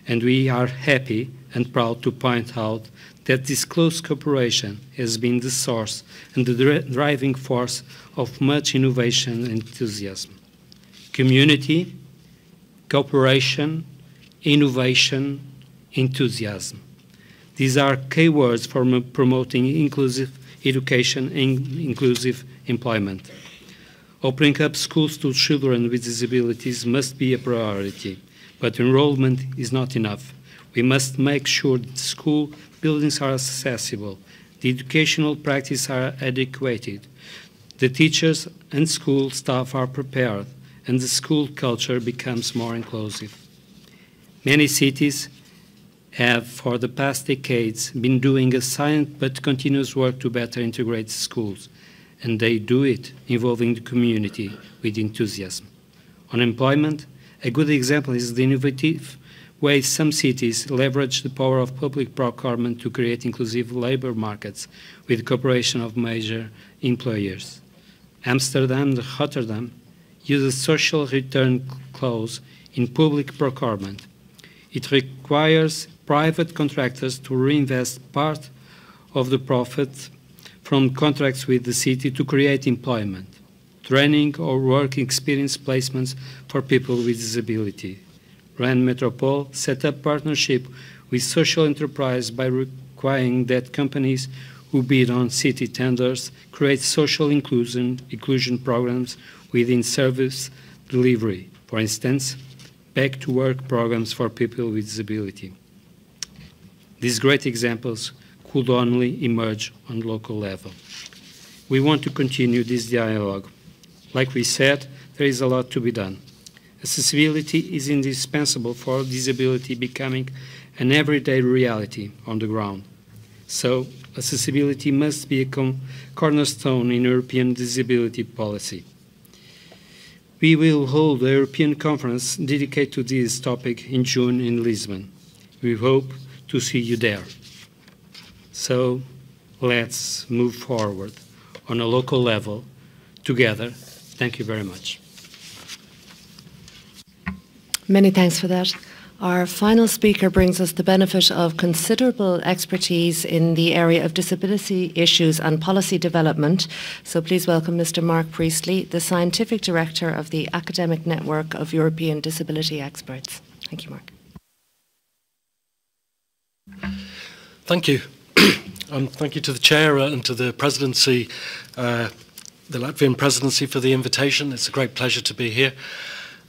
And we are happy and proud to point out that this close cooperation has been the source and the driving force of much innovation and enthusiasm. Community, cooperation, innovation, enthusiasm. These are key words for promoting inclusive education and inclusive employment. Opening up schools to children with disabilities must be a priority, but enrollment is not enough. We must make sure that school buildings are accessible, the educational practices are adequate, the teachers and school staff are prepared, and the school culture becomes more inclusive. Many cities have, for the past decades, been doing a silent but continuous work to better integrate schools, and they do it involving the community with enthusiasm. On employment, a good example is the innovative way some cities leverage the power of public procurement to create inclusive labor markets with the cooperation of major employers. Amsterdam and Rotterdam use a social return clause in public procurement. It requires private contractors to reinvest part of the profit from contracts with the city to create employment, training or work experience placements for people with disability. Rennes Metropole set up partnership with social enterprise by requiring that companies who bid on city tenders create social inclusion programs within service delivery. For instance, back-to-work programs for people with disability. These great examples could only emerge on local level. We want to continue this dialogue. Like we said, there is a lot to be done. Accessibility is indispensable for disability becoming an everyday reality on the ground. So, accessibility must be a cornerstone in European disability policy. We will hold a European conference dedicated to this topic in June in Lisbon. We hope to see you there. So, let's move forward on a local level together. Thank you very much. Many thanks for that. Our final speaker brings us the benefit of considerable expertise in the area of disability issues and policy development. So please welcome Mr. Mark Priestley, the Scientific Director of the Academic Network of European Disability Experts. Thank you, Mark. Thank you. And thank you to the Chair and to the Presidency, the Latvian Presidency, for the invitation. It's a great pleasure to be here.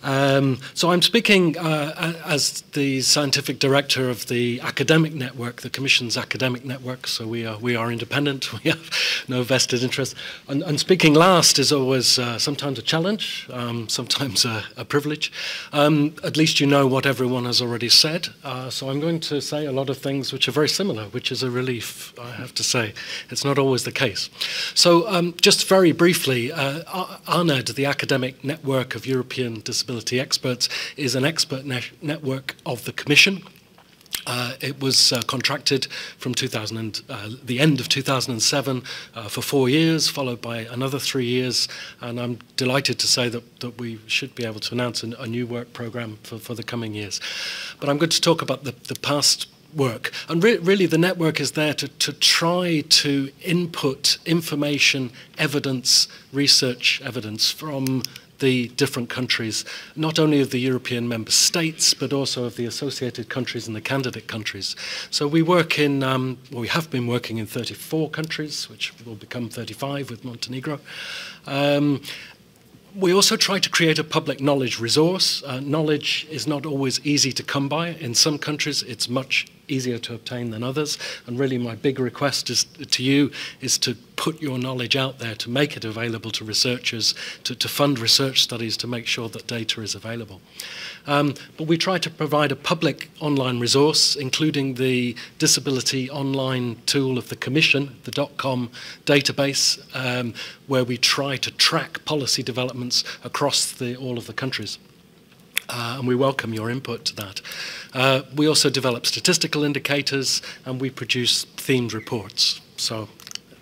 So I'm speaking as the scientific director of the academic network, the Commission's academic network. So we are independent. We have no vested interest. And speaking last is always sometimes a challenge, sometimes a privilege. At least you know what everyone has already said. So I'm going to say a lot of things which are very similar, which is a relief, I have to say. It's not always the case. So just very briefly, ARNED, the Academic Network of European Disability Experts, is an expert network of the Commission. It was contracted from the end of 2007 for 4 years, followed by another 3 years, and I'm delighted to say that we should be able to announce a new work programme for the coming years. But I'm going to talk about the past work, and really the network is there to try to input information, evidence, research evidence from the different countries, not only of the European member states, but also of the associated countries and the candidate countries. So we work we have been working in 34 countries, which will become 35 with Montenegro. We also try to create a public knowledge resource. Knowledge is not always easy to come by. In some countries, it's much easier to obtain than others. And really, my big request to you is to put your knowledge out there, to make it available to researchers, to fund research studies, to make sure that data is available. But we try to provide a public online resource, including the disability online tool of the Commission, the .com database, where we try to track policy developments across all of the countries. And we welcome your input to that. We also develop statistical indicators, and we produce themed reports. So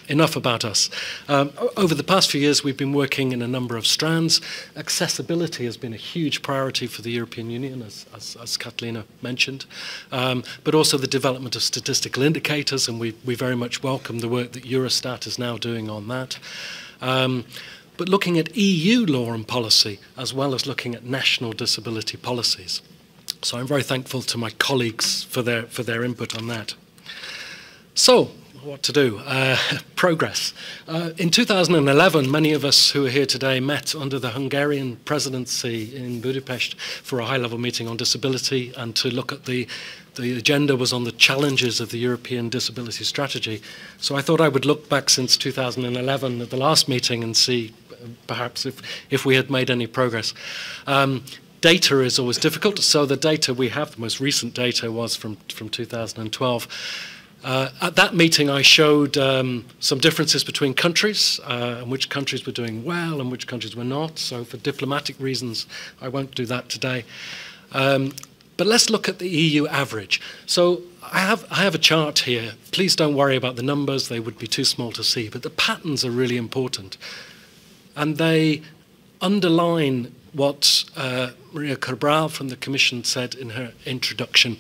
enough about us. Over the past few years, we've been working in a number of strands. Accessibility has been a huge priority for the European Union, as Catalina mentioned, but also the development of statistical indicators, and we very much welcome the work that Eurostat is now doing on that. But looking at EU law and policy, as well as looking at national disability policies. So I'm very thankful to my colleagues for their input on that. So, what to do? Progress. In 2011, many of us who are here today met under the Hungarian presidency in Budapest for a high-level meeting on disability, and to look at the agenda was on the challenges of the European disability strategy. So I thought I would look back since 2011 at the last meeting and see perhaps if we had made any progress. Data is always difficult, so the data we have, the most recent data, was from 2012. At that meeting, I showed some differences between countries, and which countries were doing well and which countries were not. So for diplomatic reasons, I won't do that today. But let's look at the EU average. So I have a chart here. Please don't worry about the numbers. They would be too small to see. But the patterns are really important. And they underline what Maria Cabral from the Commission said in her introduction.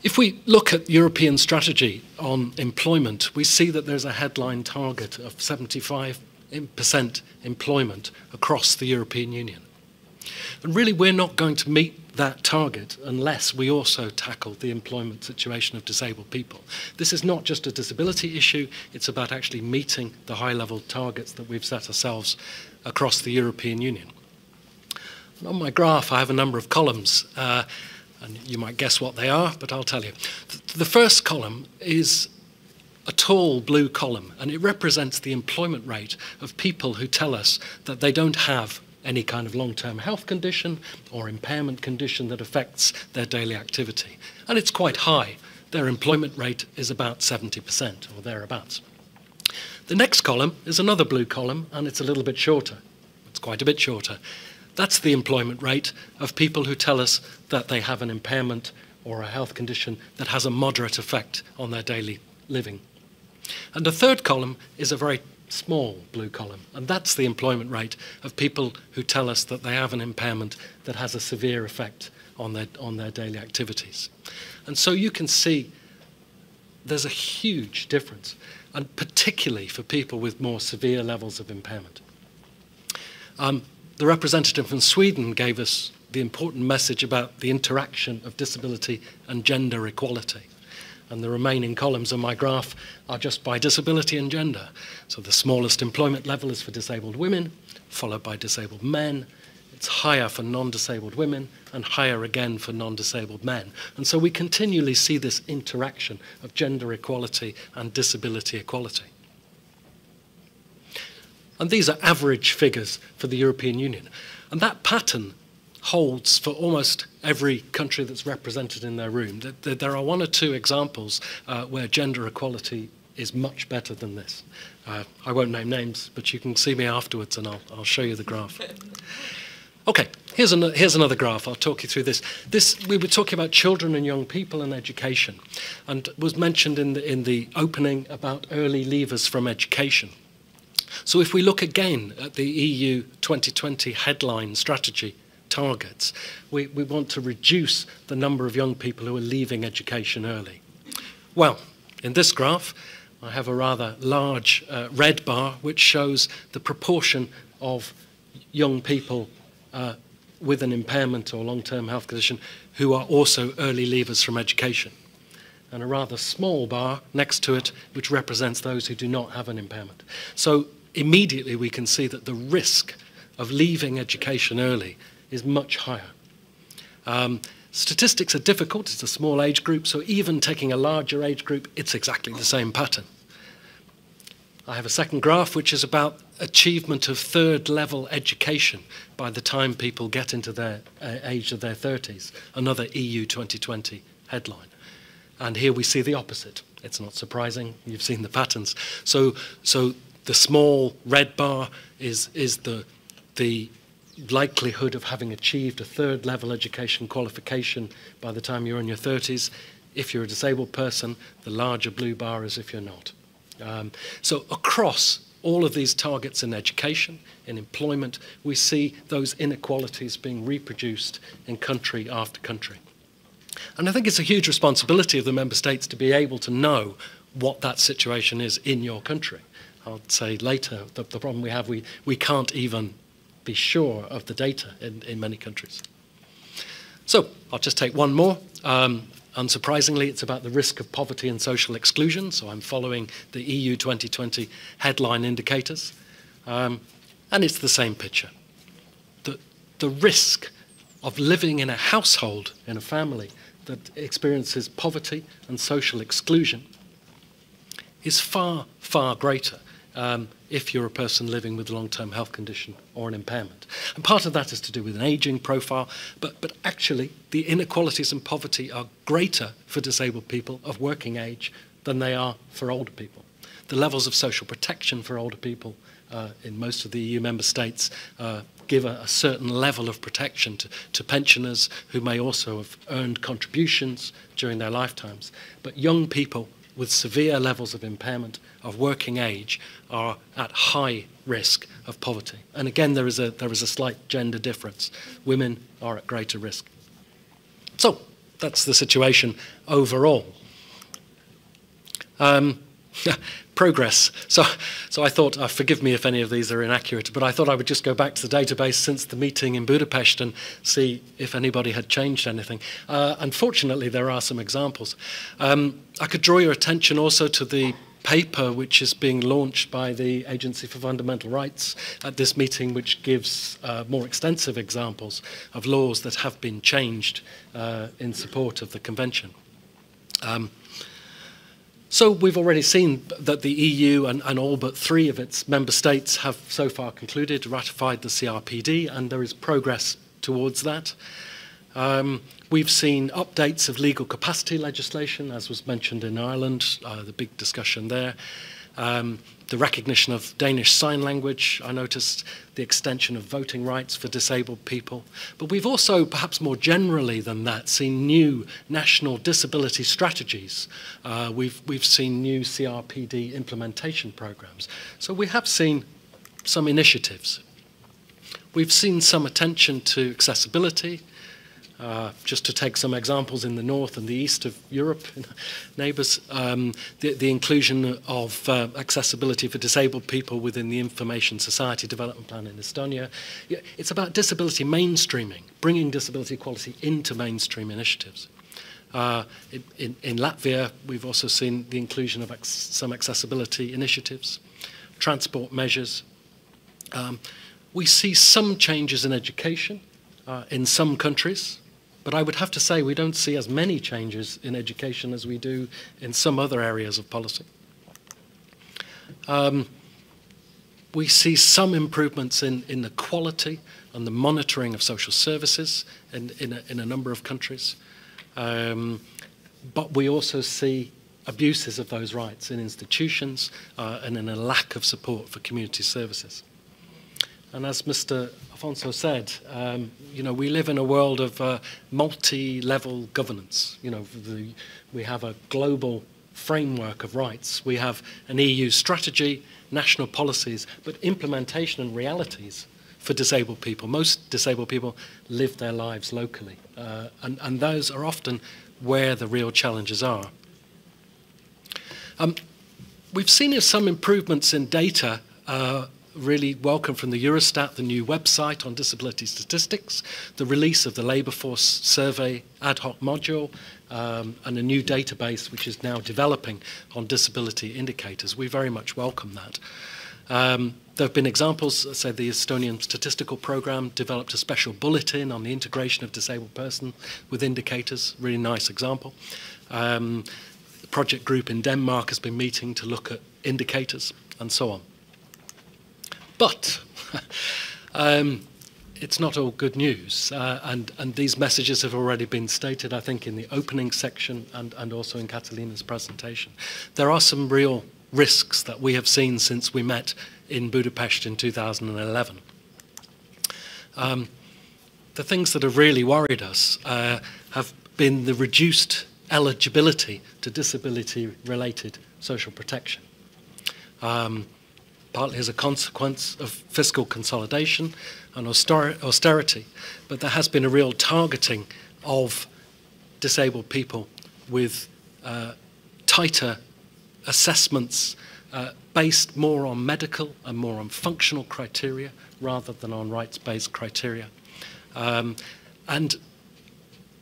If we look at European strategy on employment, we see that there's a headline target of 75% employment across the European Union. And really, we're not going to meet that target unless we also tackle the employment situation of disabled people. This is not just a disability issue, it's about actually meeting the high-level targets that we've set ourselves across the European Union. And on my graph, I have a number of columns. And you might guess what they are, but I'll tell you. The first column is a tall blue column, and it represents the employment rate of people who tell us that they don't have any kind of long-term health condition or impairment condition that affects their daily activity. And it's quite high. Their employment rate is about 70% or thereabouts. The next column is another blue column, and it's a little bit shorter. It's quite a bit shorter. That's the employment rate of people who tell us that they have an impairment or a health condition that has a moderate effect on their daily living. And the third column is a very small blue column, and that's the employment rate of people who tell us that they have an impairment that has a severe effect on their daily activities. And so you can see there's a huge difference, and particularly for people with more severe levels of impairment. The representative from Sweden gave us the important message about the interaction of disability and gender equality. And the remaining columns on my graph are just by disability and gender. So the smallest employment level is for disabled women, followed by disabled men. It's higher for non-disabled women and higher again for non-disabled men. And so we continually see this interaction of gender equality and disability equality. And these are average figures for the European Union. And that pattern holds for almost every country that's represented in their room. There are one or two examples where gender equality is much better than this. I won't name names, but you can see me afterwards and I'll show you the graph. Okay, here's another graph. I'll talk you through this. We were talking about children and young people and education, and was mentioned in the opening about early leavers from education. So if we look again at the EU 2020 headline strategy targets, we want to reduce the number of young people who are leaving education early. Well, in this graph, I have a rather large red bar which shows the proportion of young people with an impairment or long-term health condition who are also early leavers from education, and a rather small bar next to it which represents those who do not have an impairment. So immediately we can see that the risk of leaving education early is much higher. Statistics are difficult. It's a small age group, so even taking a larger age group, it's exactly the same pattern. I have a second graph which is about achievement of third-level education by the time people get into their age of their 30s, another EU 2020 headline. And here we see the opposite. It's not surprising. You've seen the patterns. So the small red bar is the likelihood of having achieved a third-level education qualification by the time you're in your 30s. If you're a disabled person, the larger blue bar is if you're not. So across all of these targets in education, in employment, we see those inequalities being reproduced in country after country. And I think it's a huge responsibility of the member states to be able to know what that situation is in your country. I'll say later the problem we have, we can't even be sure of the data in many countries. So I'll just take one more. Unsurprisingly, it's about the risk of poverty and social exclusion. So I'm following the EU 2020 headline indicators. And it's the same picture. The risk of living in a household, in a family, that experiences poverty and social exclusion is far, far greater if you're a person living with a long-term health condition or an impairment. And part of that is to do with an aging profile, but actually the inequalities and poverty are greater for disabled people of working age than they are for older people. The levels of social protection for older people in most of the EU member states give a certain level of protection to pensioners who may also have earned contributions during their lifetimes. But young people with severe levels of impairment of working age are at high risk of poverty. And again, there is a slight gender difference. Women are at greater risk. So that's the situation overall. Progress. So I thought, forgive me if any of these are inaccurate, but I thought I would just go back to the database since the meeting in Budapest and see if anybody had changed anything. Unfortunately, there are some examples. I could draw your attention also to the paper which is being launched by the Agency for Fundamental Rights at this meeting, which gives more extensive examples of laws that have been changed in support of the Convention. So we've already seen that the EU and all but 3 of its member states have so far concluded, ratified the CRPD, and there is progress towards that. We've seen updates of legal capacity legislation, as was mentioned in Ireland, the big discussion there. The recognition of Danish Sign Language, I noticed the extension of voting rights for disabled people. But we've also, perhaps more generally than that, seen new national disability strategies. We've seen new CRPD implementation programs. So we have seen some initiatives. We've seen some attention to accessibility. Just to take some examples in the north and the east of Europe, neighbours, the inclusion of accessibility for disabled people within the Information Society Development Plan in Estonia. It's about disability mainstreaming, bringing disability equality into mainstream initiatives. In Latvia, we've also seen the inclusion of some accessibility initiatives, transport measures. We see some changes in education in some countries, but I would have to say we don't see as many changes in education as we do in some other areas of policy. We see some improvements in the quality and the monitoring of social services in a number of countries. But we also see abuses of those rights in institutions and in a lack of support for community services. And as Mr. Afonso said, you know, we live in a world of multi-level governance. You know, we have a global framework of rights. We have an EU strategy, national policies, but implementation and realities for disabled people. Most disabled people live their lives locally, and those are often where the real challenges are. We've seen some improvements in data, really welcome from the Eurostat, the new website on disability statistics, the release of the labour force survey ad hoc module, and a new database which is now developing on disability indicators. We very much welcome that. There have been examples, say the Estonian statistical programme developed a special bulletin on the integration of disabled persons with indicators, really nice example. The project group in Denmark has been meeting to look at indicators and so on. But it's not all good news, and these messages have already been stated, I think, in the opening section and also in Catalina's presentation. There are some real risks that we have seen since we met in Budapest in 2011. The things that have really worried us have been the reduced eligibility to disability-related social protection. Partly as a consequence of fiscal consolidation and austerity, but there has been a real targeting of disabled people with tighter assessments based more on medical and more on functional criteria rather than on rights-based criteria. And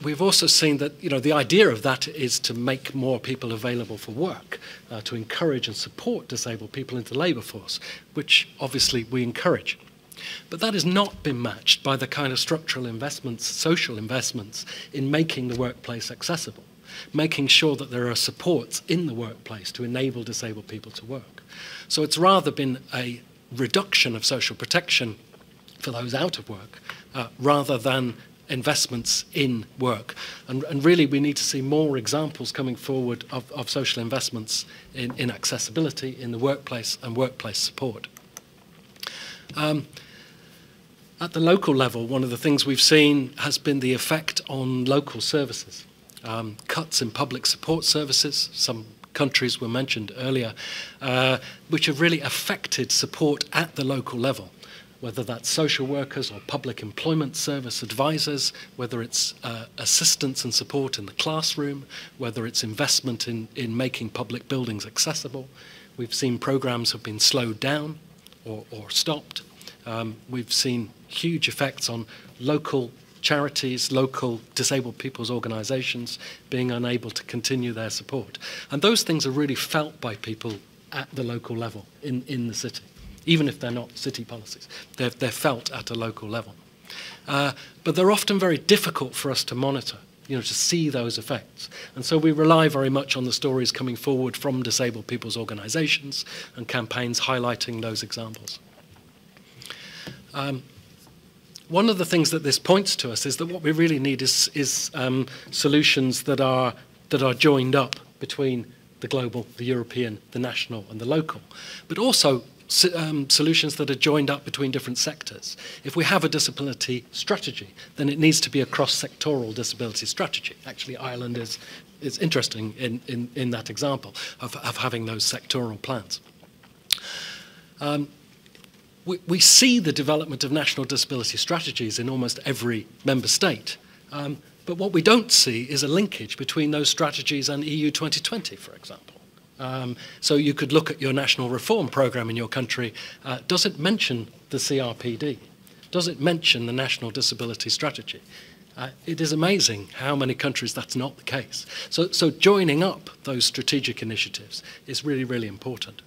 we've also seen that, you know, the idea of that is to make more people available for work, to encourage and support disabled people into the labour force, which obviously we encourage. But that has not been matched by the kind of structural investments, social investments, in making the workplace accessible, making sure that there are supports in the workplace to enable disabled people to work. So it's rather been a reduction of social protection for those out of work, rather than investments in work. And really we need to see more examples coming forward of social investments in accessibility in the workplace and workplace support. At the local level, one of the things we've seen has been the effect on local services. Cuts in public support services, some countries were mentioned earlier, which have really affected support at the local level, whether that's social workers or public employment service advisors, whether it's assistance and support in the classroom, whether it's investment in making public buildings accessible. We've seen programs have been slowed down or stopped. We've seen huge effects on local charities, local disabled people's organisations being unable to continue their support. And those things are really felt by people at the local level in the city. Even if they're not city policies, they're felt at a local level. But they're often very difficult for us to monitor, you know, to see those effects. And so we rely very much on the stories coming forward from disabled people's organisations and campaigns highlighting those examples. One of the things that this points to us is that what we really need is solutions that are joined up between the global, the European, the national and the local, but also solutions that are joined up between different sectors. If we have a disability strategy, then it needs to be a cross-sectoral disability strategy. Actually, Ireland is interesting in that example of having those sectoral plans. We see the development of national disability strategies in almost every member state, but what we don't see is a linkage between those strategies and EU 2020, for example. So you could look at your national reform programme in your country. Does it mention the CRPD? Does it mention the National Disability Strategy? It is amazing how many countries that's not the case. So joining up those strategic initiatives is really, really important.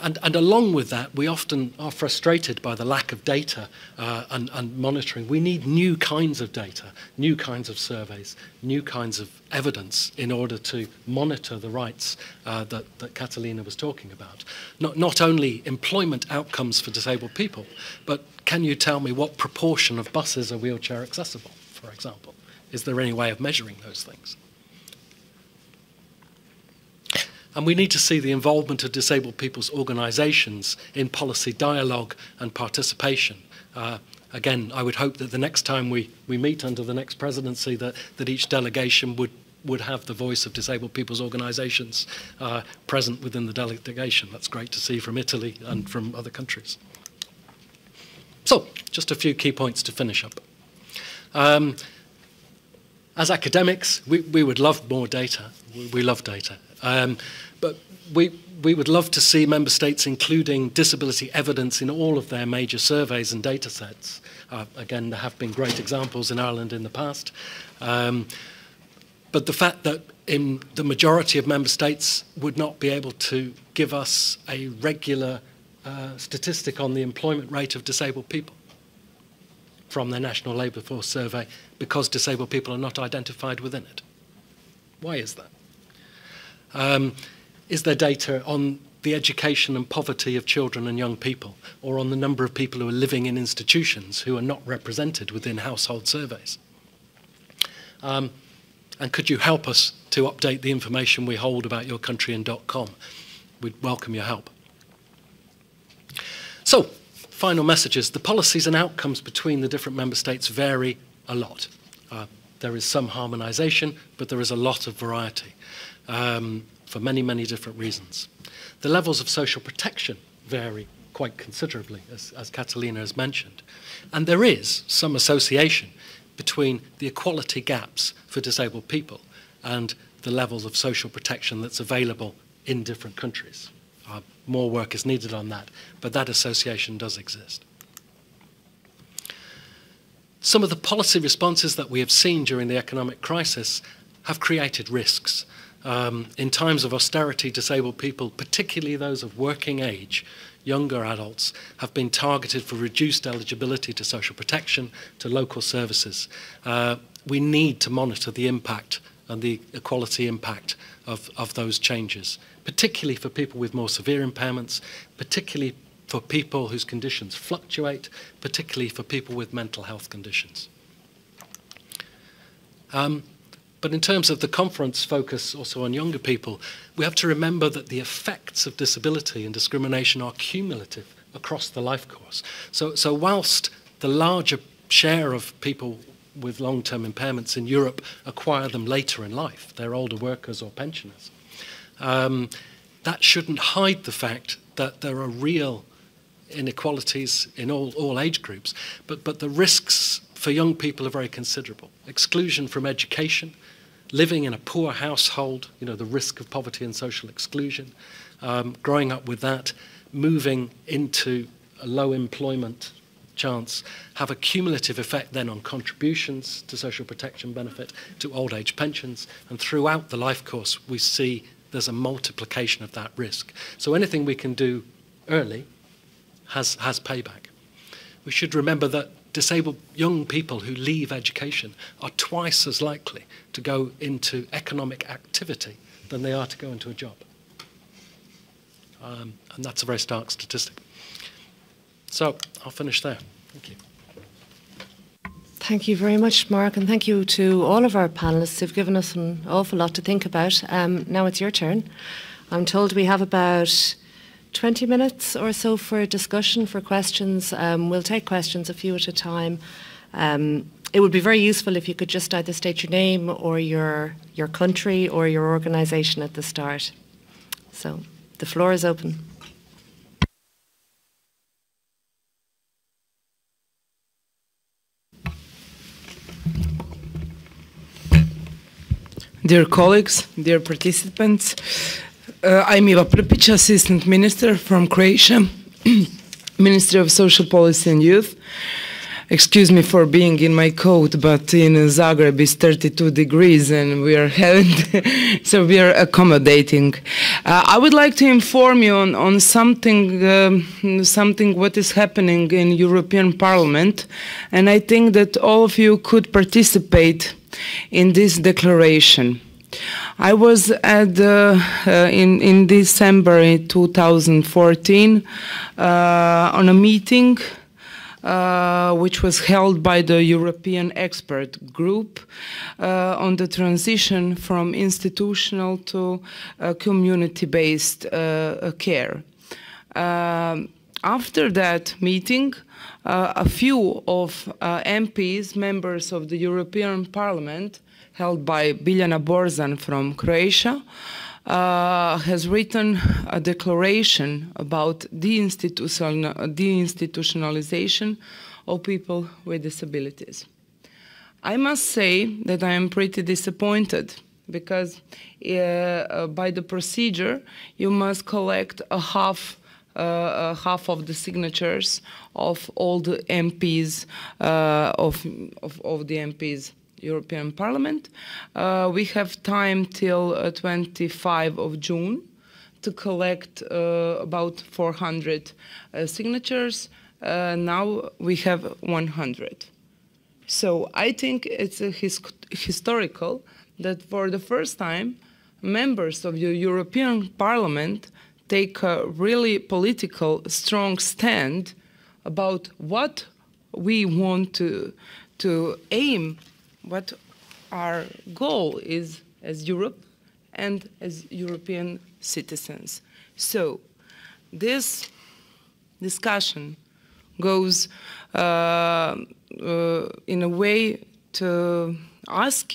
And along with that, we often are frustrated by the lack of data and monitoring. We need new kinds of data, new kinds of surveys, new kinds of evidence in order to monitor the rights that Catalina was talking about. Not only employment outcomes for disabled people, but can you tell me what proportion of buses are wheelchair accessible, for example? Is there any way of measuring those things? And we need to see the involvement of disabled people's organisations in policy dialogue and participation. Again, I would hope that the next time we meet under the next presidency that each delegation would have the voice of disabled people's organisations present within the delegation. That's great to see from Italy and from other countries. So, just a few key points to finish up. As academics, we would love more data. We love data. But we would love to see member states including disability evidence in all of their major surveys and data sets. Again, there have been great examples in Ireland in the past. But the fact that in the majority of member states would not be able to give us a regular statistic on the employment rate of disabled people from their National Labour Force survey because disabled people are not identified within it. Why is that? Is there data on the education and poverty of children and young people, or on the number of people who are living in institutions who are not represented within household surveys? And could you help us to update the information we hold about your country in .com? We'd welcome your help. So, final messages. The policies and outcomes between the different member states vary a lot. There is some harmonisation, but there is a lot of variety. For many, many different reasons. The levels of social protection vary quite considerably, as Catalina has mentioned. And there is some association between the equality gaps for disabled people and the levels of social protection that's available in different countries. More work is needed on that, but that association does exist. Some of the policy responses that we have seen during the economic crisis have created risks. In times of austerity, disabled people, particularly those of working age, younger adults, have been targeted for reduced eligibility to social protection, to local services. We need to monitor the impact and the equality impact of those changes, particularly for people with more severe impairments, particularly for people whose conditions fluctuate, particularly for people with mental health conditions. But in terms of the conference focus also on younger people, we have to remember that the effects of disability and discrimination are cumulative across the life course. So whilst the larger share of people with long-term impairments in Europe acquire them later in life, they're older workers or pensioners, that shouldn't hide the fact that there are real inequalities in all age groups, but the risks for young people are very considerable. Exclusion from education, living in a poor household, the risk of poverty and social exclusion, growing up with that, moving into a low employment chance, have a cumulative effect then on contributions to social protection benefit, to old age pensions, and throughout the life course we see there's a multiplication of that risk. So anything we can do early has payback. We should remember that disabled young people who leave education are twice as likely to go into economic activity than they are to go into a job. And that's a very stark statistic. So I'll finish there. Thank you. Thank you very much, Mark, and thank you to all of our panellists who've given us an awful lot to think about. Now it's your turn. I'm told we have about 20 minutes or so for discussion, for questions. We'll take questions a few at a time. It would be very useful if you could just either state your name or your country or your organisation at the start. So the floor is open. Dear colleagues, dear participants, I'm Iva Prpić, Assistant Minister from Croatia, Ministry of Social Policy and Youth. Excuse me for being in my coat, but in Zagreb it's 32 degrees and we are having, so we are accommodating. I would like to inform you on something what is happening in European Parliament, and I think that all of you could participate in this declaration. I was at in December in 2014 on a meeting which was held by the European Expert Group on the transition from institutional to community-based care. After that meeting, a few of MPs, members of the European Parliament, held by Biljana Borzan from Croatia, has written a declaration about deinstitutionalization of people with disabilities. I must say that I am pretty disappointed because by the procedure you must collect half of the signatures of all the MPs of the MPs European Parliament. We have time till 25 of June to collect about 400 signatures. Now we have 100. So I think it's historical that for the first time members of the European Parliament take a really political strong stand about what we want to aim, what our goal is as Europe and as European citizens. So this discussion goes in a way to ask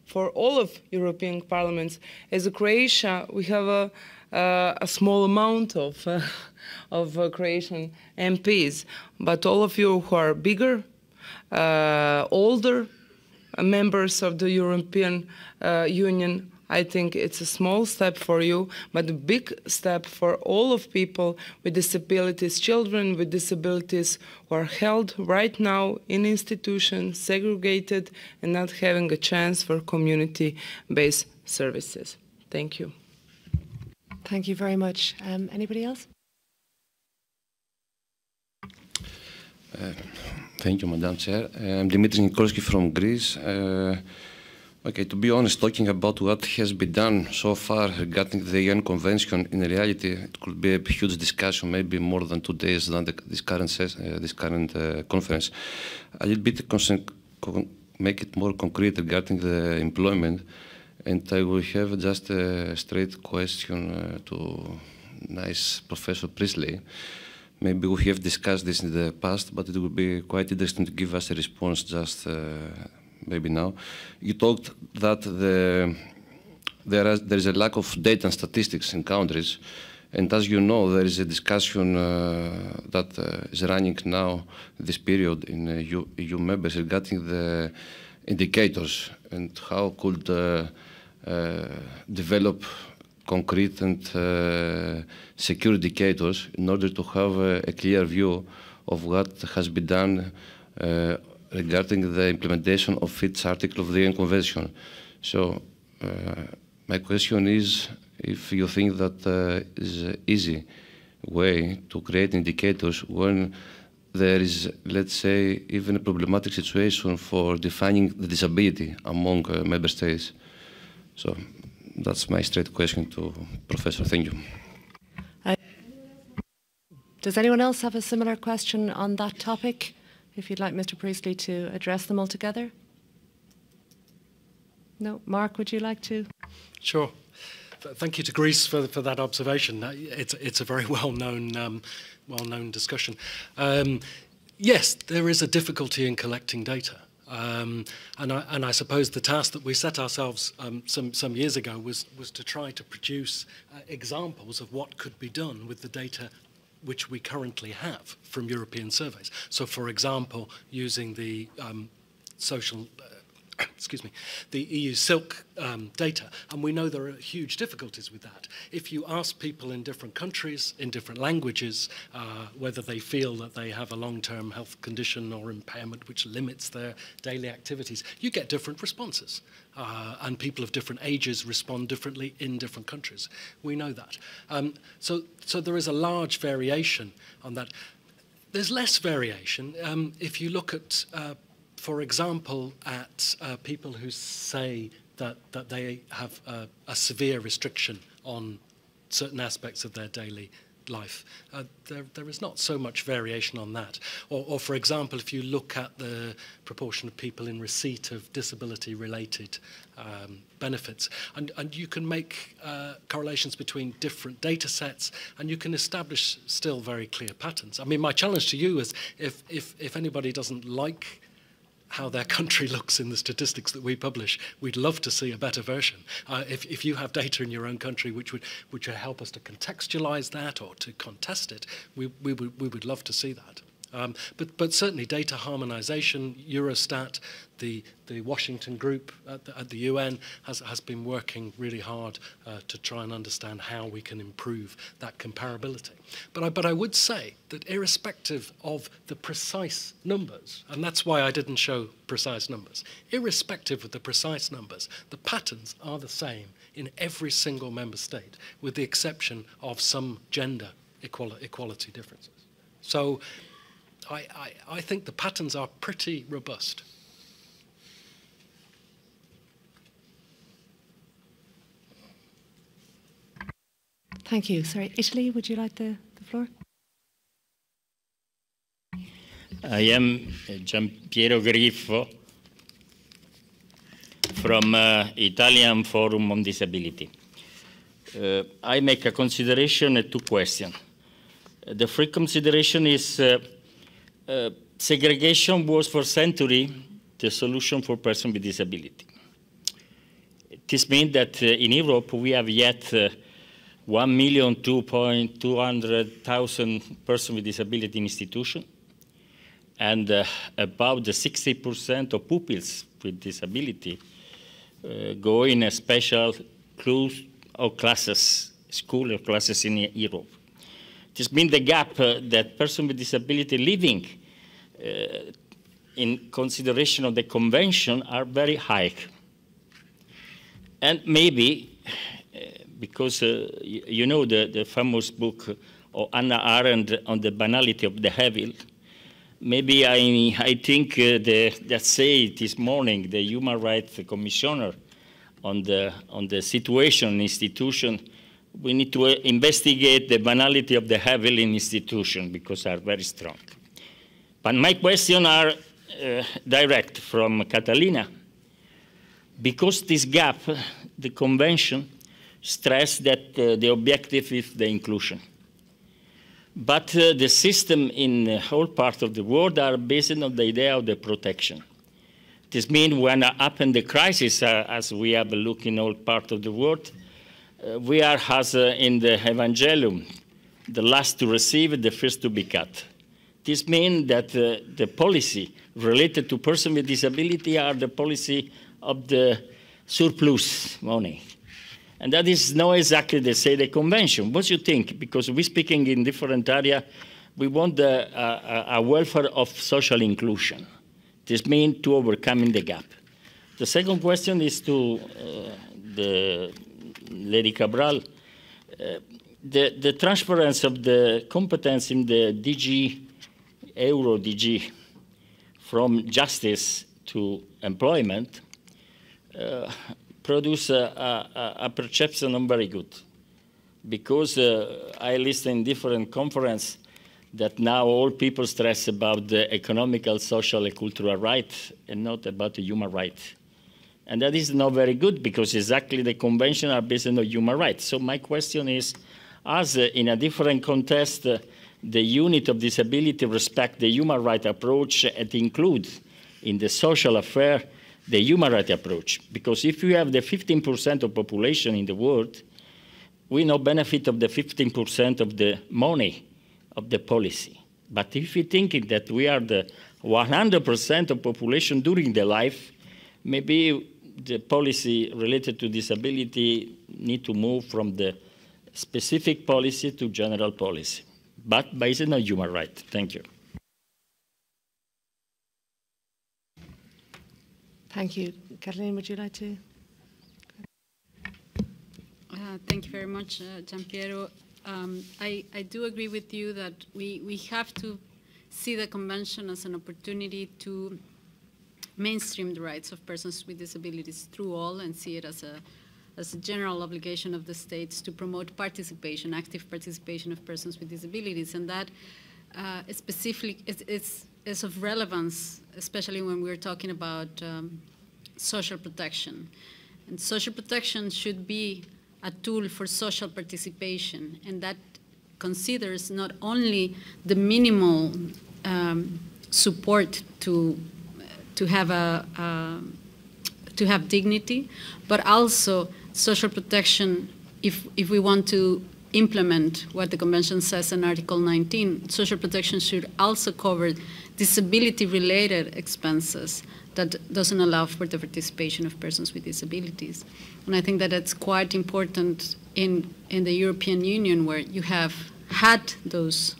for all of European parliaments. As a Croatia, we have a small amount of Croatian MPs, but all of you who are bigger, older members of the European Union, I think it's a small step for you, but a big step for all of people with disabilities, children with disabilities who are held right now in institutions, segregated, and not having a chance for community-based services. Thank you. Thank you very much. Anybody else? Thank you, Madam Chair. I'm Dimitris Nikolski from Greece. Okay, to be honest, talking about what has been done so far regarding the UN Convention, in reality, it could be a huge discussion, maybe more than 2 days than this current conference. A little bit make it more concrete regarding the employment, and I will have just a straight question to nice Professor Priestley. Maybe we have discussed this in the past, but it would be quite interesting to give us a response just maybe now. You talked that there is a lack of data and statistics in countries, and as you know, there is a discussion that is running now this period in EU members regarding the indicators and how could develop concrete and secure indicators in order to have a clear view of what has been done regarding the implementation of each article of the UN Convention. So my question is if you think that is an easy way to create indicators when there is, let's say, even a problematic situation for defining the disability among member states. So that's my straight question to Professor. Thank you. Does anyone else have a similar question on that topic? If you'd like Mr. Priestley to address them all together? No? Mark, would you like to? Sure. Thank you to Greece for that observation. It's a very well-known discussion. Yes, there is a difficulty in collecting data. And I suppose the task that we set ourselves some years ago was to try to produce examples of what could be done with the data which we currently have from European surveys. So, for example, using the social excuse me, the EU Silk data, and we know there are huge difficulties with that. If you ask people in different countries, in different languages, whether they feel that they have a long-term health condition or impairment which limits their daily activities, you get different responses. And people of different ages respond differently in different countries. We know that. So there is a large variation on that. There's less variation if you look at for example, at people who say that they have a severe restriction on certain aspects of their daily life. There is not so much variation on that. Or for example, if you look at the proportion of people in receipt of disability-related benefits, and you can make correlations between different data sets, and you can establish still very clear patterns. I mean, my challenge to you is if anybody doesn't like how their country looks in the statistics that we publish, we'd love to see a better version. If you have data in your own country which would help us to contextualize that or to contest it, we would love to see that. But certainly data harmonization, Eurostat, the Washington group at the UN has been working really hard to try and understand how we can improve that comparability. But I would say that irrespective of the precise numbers, and that's why I didn't show precise numbers, irrespective of the precise numbers, the patterns are the same in every single member state, with the exception of some gender equality differences. So I think the patterns are pretty robust. Thank you. Sorry, Italy, would you like the floor? I am Giampiero Griffo from Italian Forum on Disability. I make a consideration and two questions. The first consideration is segregation was for centuries the solution for persons with disability. This means that in Europe we have yet 1,200,000 persons with disability in institutions, and about 60% of pupils with disability go in a special classes, school or classes in Europe. This means the gap that persons with disability living in consideration of the convention are very high. And maybe, because you know the famous book of Hannah Arendt on the banality of the evil, maybe I think that say this morning the Human Rights Commissioner on the situation in institution, we need to investigate the banality of the evil in institutions because they are very strong. But my questions are direct from Catalina. Because this gap, the convention stressed that the objective is the inclusion. But the system in all parts of the world are based on the idea of the protection. This means when happens the crisis, as we have a look in all parts of the world, we are, as in the Evangelium, the last to receive, the first to be cut. This means that the policy related to persons with disability are the policy of the surplus money. And that is not exactly the say the convention. What do you think? Because we're speaking in different areas, we want a welfare of social inclusion. This means to overcoming the gap. The second question is to the Lady Cabral. The transference of the competence in the Euro DG from justice to employment produce a perception not very good, because I listen in different conferences that now all people stress about the economical, social, and cultural rights and not about the human rights. And that is not very good, because exactly the convention are based on human rights. So my question is, as in a different context, the unit of disability respect the human right approach and include in the social affair the human right approach. Because if you have the 15% of population in the world, we no benefit of the 15% of the money of the policy. But if we think that we are the 100% of population during the life, maybe the policy related to disability need to move from the specific policy to general policy, but based on human rights. Thank you. Thank you. Kathleen, would you like to? Thank you very much, Giampiero. I do agree with you that we have to see the convention as an opportunity to mainstream the rights of persons with disabilities through all, and see it as a general obligation of the states to promote participation, active participation of persons with disabilities. And that is of relevance, especially when we're talking about social protection. And social protection should be a tool for social participation, and that considers not only the minimal support to have dignity, but also social protection. If we want to implement what the Convention says in Article 19, social protection should also cover disability-related expenses that doesn't allow for the participation of persons with disabilities. And I think that it's quite important in the European Union, where you have had those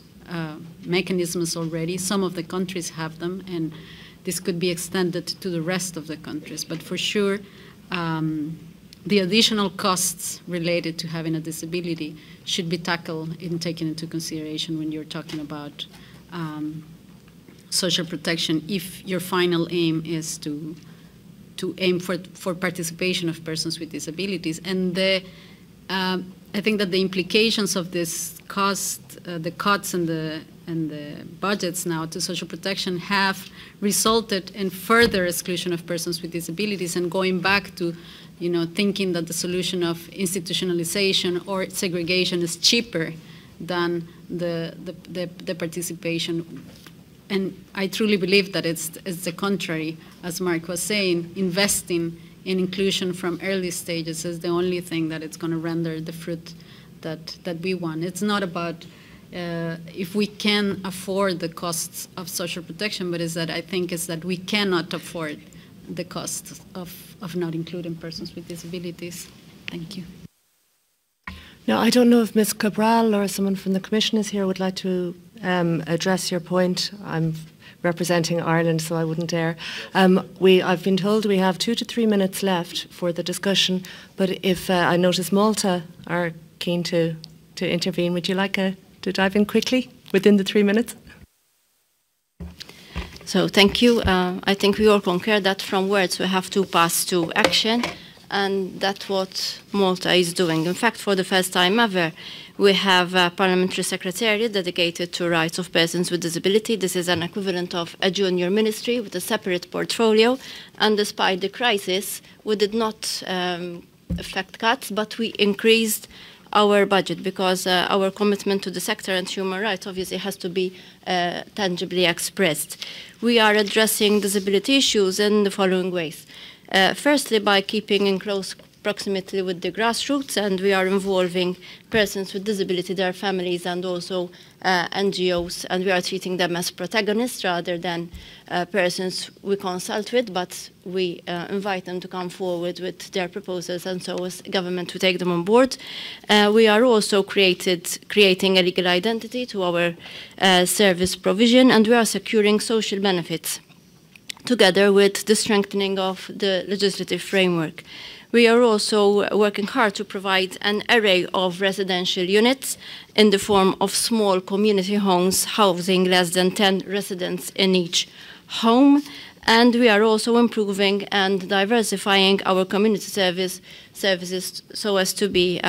mechanisms already. Some of the countries have them, and this could be extended to the rest of the countries. But for sure, the additional costs related to having a disability should be tackled and taken into consideration when you're talking about social protection, if your final aim is to aim for participation of persons with disabilities. And I think that the implications of this cost, the cuts and the budgets now to social protection have resulted in further exclusion of persons with disabilities, and going back to thinking that the solution of institutionalization or segregation is cheaper than the participation. And I truly believe that it's the contrary. As Mark was saying, investing in inclusion from early stages is the only thing that it's going to render the fruit that we want. It's not about if we can afford the costs of social protection, but I think is that we cannot afford the costs of not including persons with disabilities. Thank you. Now, I don't know if Ms. Cabral or someone from the Commission is here would like to address your point. I'm representing Ireland, so I wouldn't dare. I've been told we have 2 to 3 minutes left for the discussion, but if I notice Malta are keen to intervene, would you like to dive in quickly within the 3 minutes? So thank you. I think we all concur that from words we have to pass to action, and that's what Malta is doing. In fact, for the first time ever, we have a parliamentary secretariat dedicated to rights of persons with disability. This is an equivalent of a junior ministry with a separate portfolio, and despite the crisis, we did not effect cuts, but we increased our budget, because our commitment to the sector and human rights obviously has to be tangibly expressed. We are addressing disability issues in the following ways. Firstly, by keeping in close proximity with the grassroots, and we are involving persons with disability, their families, and also NGOs, and we are treating them as protagonists rather than persons we consult with, but we invite them to come forward with their proposals, and so as government to take them on board. We are also creating a legal identity to our service provision, and we are securing social benefits together with the strengthening of the legislative framework. We are also working hard to provide an array of residential units in the form of small community homes housing less than 10 residents in each home. And we are also improving and diversifying our community services so as to be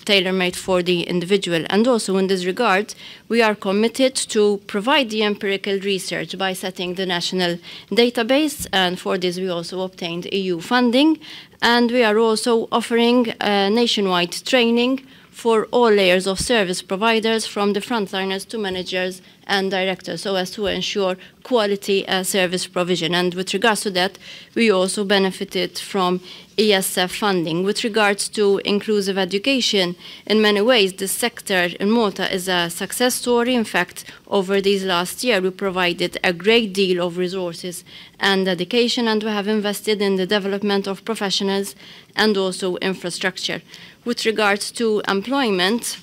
tailor-made for the individual. And also in this regard, we are committed to provide the empirical research by setting the national database, and for this we also obtained EU funding. And we are also offering nationwide training for all layers of service providers, from the frontliners to managers and directors, so as to ensure quality service provision. And with regards to that, we also benefited from ESF funding. With regards to inclusive education, in many ways, this sector in Malta is a success story. In fact, over these last year, we provided a great deal of resources and dedication, and we have invested in the development of professionals and also infrastructure. With regards to employment,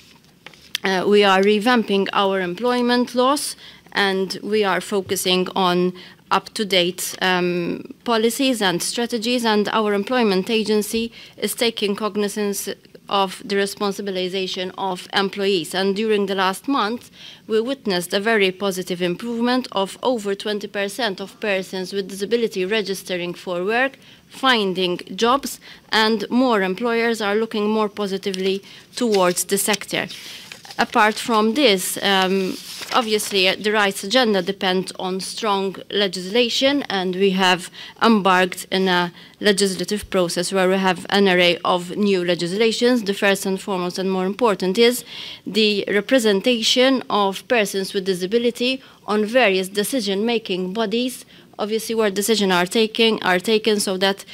we are revamping our employment laws, and we are focusing on up-to-date policies and strategies, and our employment agency is taking cognizance of the responsibilization of employees. And during the last month, we witnessed a very positive improvement of over 20% of persons with disability registering for work, finding jobs, and more employers are looking more positively towards the sector. Apart from this, obviously the rights agenda depends on strong legislation, and we have embarked in a legislative process where we have an array of new legislations. The first and foremost and more important is the representation of persons with disability on various decision-making bodies, obviously where decisions are taken so that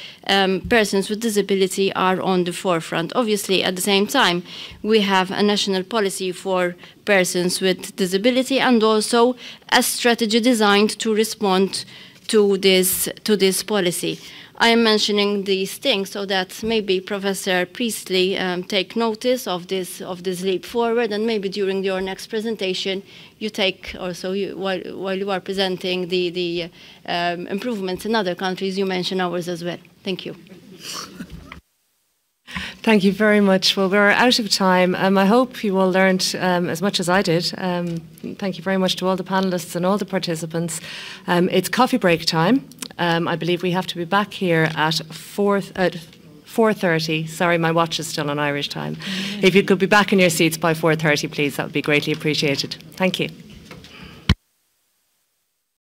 persons with disability are on the forefront. Obviously, at the same time, we have a national policy for persons with disability and also a strategy designed to respond to this policy. I am mentioning these things so that maybe Professor Priestley take notice of this leap forward, and maybe during your next presentation you take also, while you are presenting the improvements in other countries, you mention ours as well. Thank you. Thank you very much. Well, we're out of time. I hope you all learned as much as I did. Thank you very much to all the panelists and all the participants. It's coffee break time. I believe we have to be back here at 4:30. Sorry, my watch is still on Irish time. If you could be back in your seats by 4:30, please, that would be greatly appreciated. Thank you.